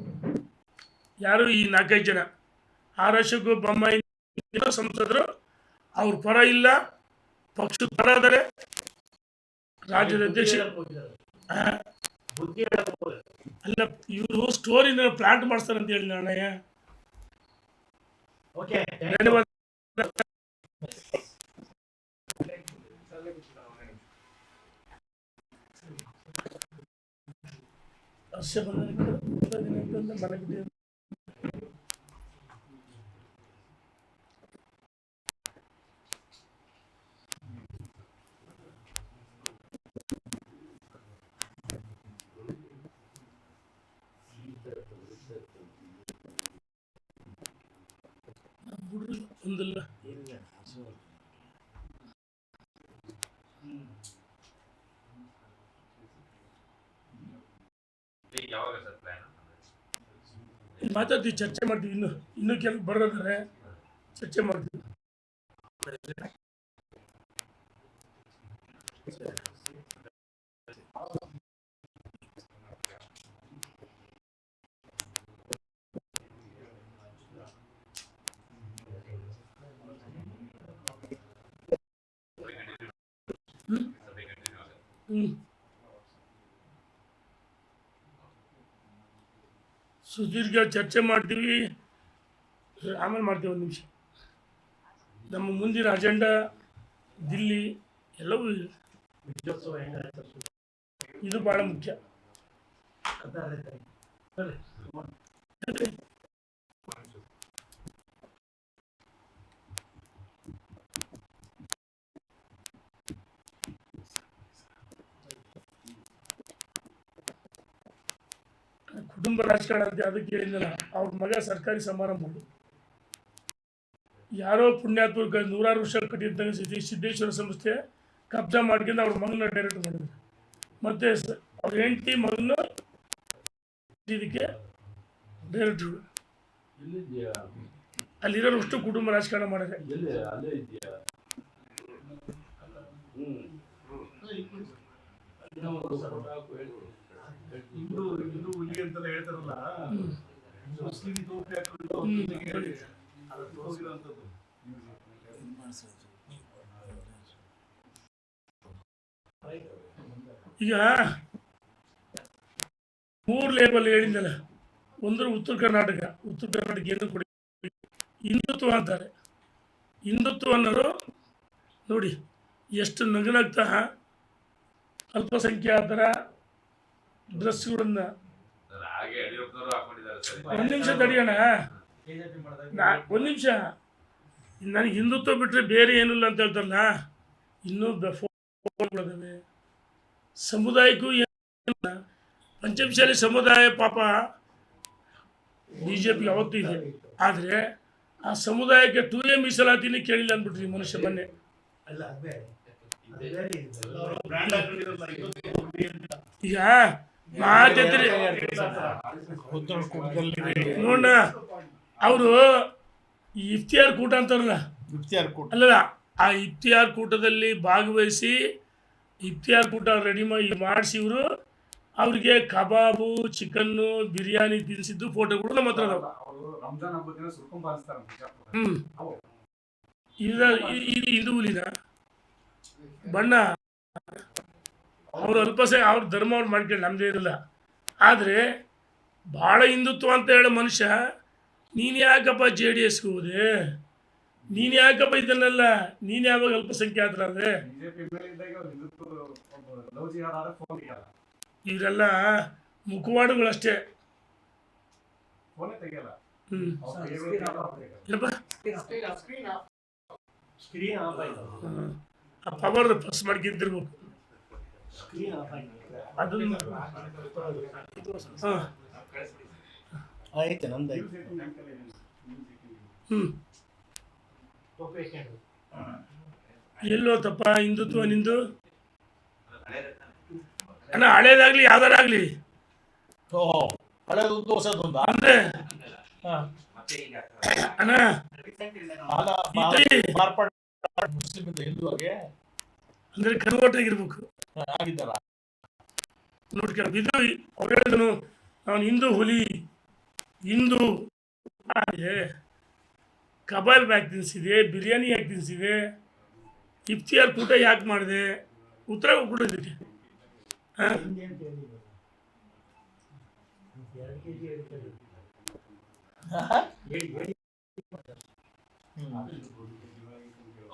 ಯಾರು ಈ 4-5 ಜನ ಆರ್ ಅಶೋಕ್ ಬೊಮ್ಮಾಯಿ ಸಂಸದರು ಅವ್ರ ಪರ ಇಲ್ಲ, ಪಕ್ಷದ ಪರ ಆದರೆ ರಾಜ್ಯದ ಅಧ್ಯಕ್ಷ ಅಲ್ಲ. ಇವರು ಸ್ಟೋರಿನ ಪ್ಲಾಂಟ್ ಮಾಡಿಸ್ತಾರೆ ಅಂತ ಹೇಳಿ ನಾಣಯ್ಯ. ಧನ್ಯವಾದ. ಒಂದಿಲ್ಲ ಮಾತಾಡ್ತೀವಿ, ಚರ್ಚೆ ಮಾಡ್ತೀವಿ. ಇನ್ನೂ ಕೆಲವು ಬರೋದಾರೆ ಚರ್ಚೆ ಮಾಡ್ತೀವಿ. ಸುದೀರ್ಘ ಚರ್ಚೆ ಮಾಡ್ತೀವಿ, ಆಮೇಲೆ ಮಾಡ್ತೀವಿ. ಒಂದು ನಿಮಿಷ. ನಮ್ಮ ಮುಂದಿನ ಅಜೆಂಡಾ ದಿಲ್ಲಿ ಎಲ್ಲವೂ ಇದು ಭಾಳ ಮುಖ್ಯ. ಕುಟುಂಬ ರಾಜಕಾರಣ ಅಂತ ಅದಕ್ಕೆ ಹೇಳಿದ್ನಲ್ಲ, ಅವ್ರ ಮಗ ಸರ್ಕಾರಿ ಸಮಾರಂಭ ಯಾರೋ ಪುಣ್ಯಾತ್ಮಕ 100 ವರ್ಷ ಕಟ್ಟಿದ್ದಂಗೆ ಸಿದ್ದೇಶ್ವರ ಸಂಸ್ಥೆ ಕಬ್ಜಾ ಮಾಡ್ಕೊಂಡು ಅವ್ರ ಮಗನ ಡೈರೆಕ್ಟ್ ಮಾಡಿದ್ರು. ಮತ್ತೆ ಅವ್ರ ಹೆಂಡತಿ ಮಗನ ಇದಕ್ಕೆ ಡೈರೆಕ್ಟ್ರು. ಅಲ್ಲಿರೋರು ಅಷ್ಟು ಕುಟುಂಬ ರಾಜಕಾರಣ ಮಾಡಿದೆ. ಈಗ 3 ಲೇಬಲ್ ಹೇಳಿದ್ದಲ್ಲ. ಒಂದು ಉತ್ತರ ಕರ್ನಾಟಕ ಏನು ಕೊಡಿ ಹಿಂದುತ್ವ ಅಂತಾರೆ. ಹಿಂದುತ್ವ ಅನ್ನೋರು ನೋಡಿ ಎಷ್ಟು ನಗನಗ್ತಾ ಅಲ್ಪಸಂಖ್ಯಾತರ ಡ್ರೆಸ್ಗಳನ್ನ. ಒಂದು ನಿಮಿಷ ತಡಿಯೋಣ, ಒಂದು ನಿಮಿಷ. ನನಗೆ ಹಿಂದುತ್ವ ಬಿಟ್ಟರೆ ಬೇರೆ ಏನಿಲ್ಲ ಅಂತ ಹೇಳ್ತಾರಲ್ಲ. ಇನ್ನೂ ಫೋನ್ಗಳಿದಾವೆ. ಸಮುದಾಯಕ್ಕೂ ಏನಿಲ್ಲ. ಪಂಚಮಶಾಲಿ ಸಮುದಾಯ ಪಾಪ BJP ಯಾವತ್ತೂ ಇದೆ. ಆದರೆ ಆ ಸಮುದಾಯಕ್ಕೆ 2A ಮೀಸಲಾತಿನೇ ಕೇಳಿಲ್ಲ ಅಂದ್ಬಿಟ್ರಿ ಮನುಷ್ಯ ಮೊನ್ನೆ. ಈಗ ಮಾತೆತ್ರಿ ನೋಡ, ಅವರು ಈ ಇಫ್ತಿಯಾರ್ ಕೂಟ ಅಂತಾರಲ್ಲ, ಅಲ್ಲಲ್ಲ, ಆ ಇಫ್ತಿಯಾರ್ ಕೂಟದಲ್ಲಿ ಭಾಗವಹಿಸಿ ಇಫ್ತಿಯಾರ್ ಕೂಟ ರೆಡಿ ಮಾಡಿಸಿ ಇವರು ಅವ್ರಿಗೆ ಕಬಾಬು, ಚಿಕನ್ನು, ಬಿರಿಯಾನಿ ತಿನ್ನಿಸಿದ್ದು ಫೋಟೋಗಳು ನಮ್ಮ ಹತ್ರ ಅದಾವ. ಇದು ಹಿಂದೂ ಹುಲಿನ ಬಣ್ಣ. ಅವ್ರ ಅವ್ರ ಧರ್ಮ ಅವ್ರು ಮಾಡ್ಕೊಂಡು ನಮ್ಮದೇ ಇರಲ್ಲ. ಆದರೆ ಭಾಳ ಹಿಂದುತ್ವ ಅಂತ ಹೇಳೋ ಮನುಷ್ಯ, ನೀನು ಯಾಕಪ್ಪ JDSಗೆ ಹೋದೆ? ನೀನು ಯಾಕಪ್ಪ ಇದನ್ನೆಲ್ಲ? ನೀನು ಯಾವಾಗ ಅಲ್ಪಸಂಖ್ಯಾತರಾದ್ರೆ? ಇವರೆಲ್ಲ ಮುಖವಾಡಗಳಷ್ಟೇ. Power press ಮಾಡ್ಕಿದ್ದಿರ್ಬೇಕು. ಅದನ್ನ ಎಲ್ಲೋ ತಪ್ಪ ಹಿಂದುತ್ವ ನಿಂದು ಅಣ್ಣ. ಹಳೇದಾಗ್ಲಿ ಯಾವ್ದಾರಾಗ್ಲಿ ಅಂದ್ರೆ ಅಣ್ಣ ಅಂದ್ರೆ ಕನ್ವರ್ಟ್ ಆಗಿರ್ಬೇಕು. ನೋಡ್ಕೊಳ್ಳ ಇದು ಅವ್ರು ಹೇಳಿದನು, ನಾನು ಹಿಂದೂ ಹುಲಿ, ಹಿಂದೂ ಕಬಾಬ್ ಯಾಕೆ ತಿನ್ನಿಸಿದೆ, ಬಿರಿಯಾನಿ ಯಾಕೆ ತಿನ್ನಿಸಿದೆ, ಇಫ್ತಿಯಾರ್ ಕೂಟ ಯಾಕೆ ಮಾಡಿದೆ? ಉತ್ತರ ಕೊಡೋದಕ್ಕೆ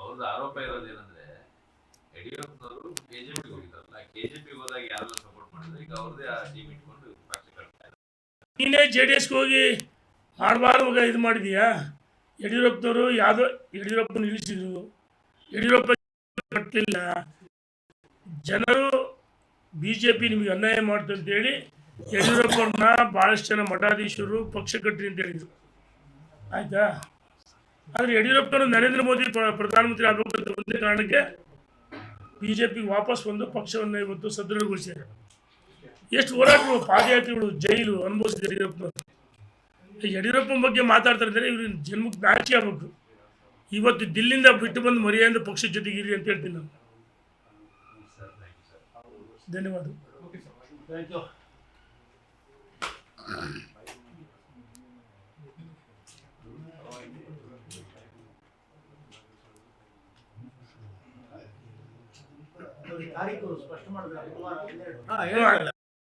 ಅವ್ರದ್ದು ಆರೋಪ ಇರೋದೇನಂದ್ರೆ ಯಡಿಯೂರಪ್ಪನವರು KJP ಹೋಗಿದ್ದಾರಲ್ಲ, KJP ಹೋದಾಗ ಯಾರೆಲ್ಲ ಸಪೋರ್ಟ್ ಮಾಡಿದ್ರೆ ಈಗ ಅವ್ರದೇ ಆ ಟೀಮ್ ಇಟ್ಕೊಂಡು ಪಕ್ಷ ಕಟ್ತಾರೆ. ನೀನೇ JDSಗೆ ಹೋಗಿ ಮಾಡಬಾರ್ದು ಮಗ ಇದು ಮಾಡಿದೀಯಾ? ಯಡಿಯೂರಪ್ಪನವರು ಯಾವುದೋ ಯಡಿಯೂರಪ್ಪನ ನಿಲ್ಲಿಸಿದ್ರು, ಯಡಿಯೂರಪ್ಪ ಕಟ್ಟಲಿಲ್ಲ. ಜನರು BJP ನಿಮಗೆ ಅನ್ಯಾಯ ಮಾಡ್ತು ಅಂತೇಳಿ ಯಡಿಯೂರಪ್ಪನ ಭಾಳಷ್ಟು ಜನ ಮಠಾಧೀಶರು ಪಕ್ಷ ಕಟ್ಟಿ ಅಂತ ಹೇಳಿದರು. ಆಯಿತಾ? ಆದರೆ ಯಡಿಯೂರಪ್ಪನ ನರೇಂದ್ರ ಮೋದಿ ಪ್ರಧಾನಮಂತ್ರಿ ಆಗಬೇಕಂತ ಒಂದೇ ಕಾರಣಕ್ಕೆ BJPಗೆ ವಾಪಸ್ ಬಂದು ಪಕ್ಷವನ್ನು ಇವತ್ತು ಸದೃಢಗೊಳಿಸಿದ್ದಾರೆ. ಎಷ್ಟು ಹೋರಾಟಗಳು, ಪಾದಯಾತ್ರೆಗಳು, ಜೈಲು ಅನುಭವಿಸಿದ್ದಾರೆ ಯಡಿಯೂರಪ್ಪನವರು. ಯಡಿಯೂರಪ್ಪನ ಬಗ್ಗೆ ಮಾತಾಡ್ತಾ ಇದ್ದಾರೆ, ಇವ್ರ ಜನ್ಮಕ್ಕೆ ನಾಚಿಕೆ ಆಗಬೇಕು. ಇವತ್ತು ದಿಲ್ಲಿಂದ ಬಿಟ್ಟು ಬಂದು ಮರ್ಯಾದೆ ಪಕ್ಷದ ಜೊತೆಗಿರಿ ಅಂತ ಹೇಳ್ತೀನಿ ನಾನು. ಧನ್ಯವಾದ.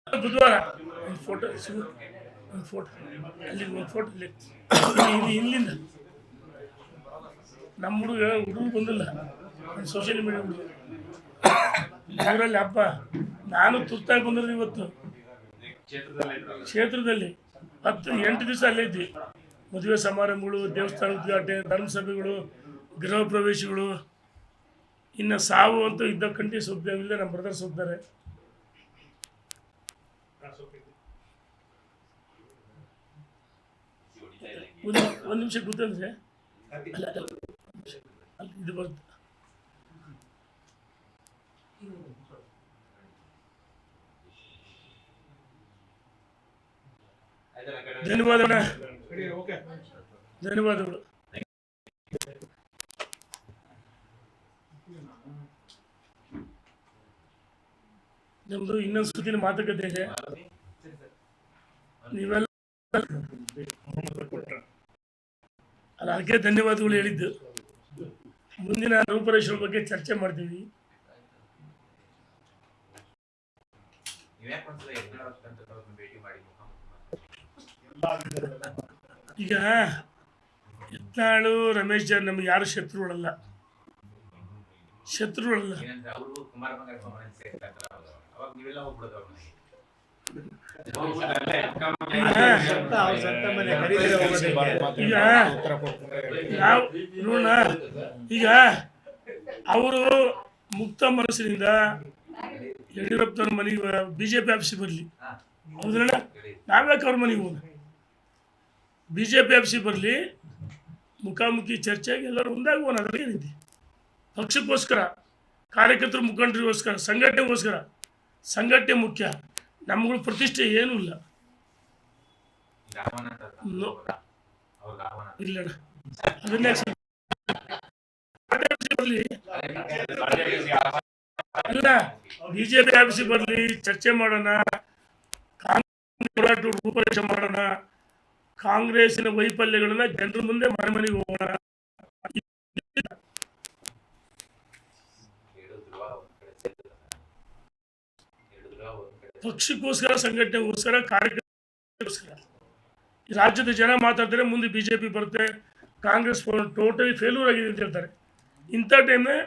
ಬುಧವಾರ ಫೋಟೋ ಒಂದು ಫೋಟೋ ಅಲ್ಲಿ ಒಂದು ಫೋಟೋ ಇಲ್ಲಿ ಇಲ್ಲಿಂದ ನಮ್ಮ ಹುಡುಗರು ಬಂದಿಲ್ಲ ಸೋಷಿಯಲ್ ಮೀಡಿಯಾ ಹುಡುಗರು ಊರಲ್ಲಿ ಹಬ್ಬ ನಾನು ತುರ್ತಾಗಿ ಬಂದಿರೋದು ಇವತ್ತು ಕ್ಷೇತ್ರದಲ್ಲಿ 8 ದಿವಸ ಅಲ್ಲೇ ಇದ್ವಿ. ಮದುವೆ ಸಮಾರಂಭಗಳು, ದೇವಸ್ಥಾನ ಉದ್ಘಾಟನೆ, ಧರ್ಮಸಭೆಗಳು, ಗೃಹ ಪ್ರವೇಶಗಳು, ಇನ್ನು ಸಾವು ಅಂತೂ ಇದ್ದ ಕಂಟಿ ಸುದ್ದಿಲ್ಲ. ನಮ್ಮ ಬ್ರದರ್ಸ್ ಹೋಗ್ತಾರೆ. ಒಂದು ನಿಮಿಷ ಗೊತ್ತಂದ್ರೆ ಅಲ್ಲಿ ಇದು ಬರುತ್ತೆ. ಧನ್ಯವಾದ, ಧನ್ಯವಾದಗಳು. ನಮ್ದು ಇನ್ನೊಂದು ಸುದ್ದಿನ ಮಾತುಕತೆ ಇದೆ. ನೀವೆಲ್ಲ ಅಲ್ಲ, ಅದಕ್ಕೆ ಧನ್ಯವಾದಗಳು ಹೇಳಿದ್ದು. ಮುಂದಿನ ರೂಪರೇಷೆ ಬಗ್ಗೆ ಚರ್ಚೆ ಮಾಡ್ತೀವಿ. ಈಗ ಯತ್ನಾಳು ರಮೇಶ್ ಜಾರ್ ನಮ್ಗೆ ಯಾರು ಶತ್ರುಗಳಲ್ಲ. ಈಗ ನಾವು ನೋಡೋಣ, ಈಗ ಅವರು ಮುಕ್ತ ಮನಸ್ಸಿನಿಂದ ಯಡಿಯೂರಪ್ಪನವ್ರ ಮನೆಗೆ BJP ಆಫೀಸಿಗೆ ಬರಲಿ, ಹೌದಲ್ಲ? ನಾವ್ಯಾಕೆ ಅವ್ರ ಮನೆಗೆ ಹೋಗೋಣ? BJP ಆಫೀಸಿಗೆ ಬರಲಿ, ಮುಖಾಮುಖಿ ಚರ್ಚೆಗೆ ಎಲ್ಲರೂ ಒಂದಾಗುವ. ಅದರಲ್ಲಿ ಏನಿದೆ? ಪಕ್ಷಕ್ಕೋಸ್ಕರ, ಕಾರ್ಯಕರ್ತರು, ಮುಖಂಡರಿಗೋಸ್ಕರ, ಸಂಘಟನೆಗೋಸ್ಕರ. ಸಂಘಟನೆ ಮುಖ್ಯ, ನಮ್ಗಳು ಪ್ರತಿಷ್ಠೆ ಏನೂ ಇಲ್ಲ. ಇಲ್ಲಣ್ಣ, ಅದನ್ನೇ ಬರಲಿ, ಅಲ್ಲ BJP ಆಫೀಸಿಗೆ ಬರಲಿ, ಚರ್ಚೆ ಮಾಡೋಣ, ಕಾಂಗ್ರೆಸ್ ಹೋರಾಟ ರೂಪರೇಷೆ ಮಾಡೋಣ, ಕಾಂಗ್ರೆಸ್ಸಿನ ವೈಫಲ್ಯಗಳನ್ನ ಜನರ ಮುಂದೆ ಮನೆ ಮನೆಗೆ ಹೋಗೋಣ. ಪಕ್ಷಕ್ಕೋಸ್ಕರ, ಸಂಘಟನೆಗೋಸ್ಕರ, ಕಾರ್ಯಕರ್ತರಿಗೋಸ್ಕರ. ರಾಜ್ಯದ ಜನ ಮಾತಾಡ್ತಾರೆ, ಮುಂದೆ BJP ಬರುತ್ತೆ, ಕಾಂಗ್ರೆಸ್ ಟೋಟಲಿ ಫೇಲ್ಯೂರ್ ಆಗಿದೆ ಅಂತ ಹೇಳ್ತಾರೆ. ಇಂಥ ಟೈಮ್ನೇ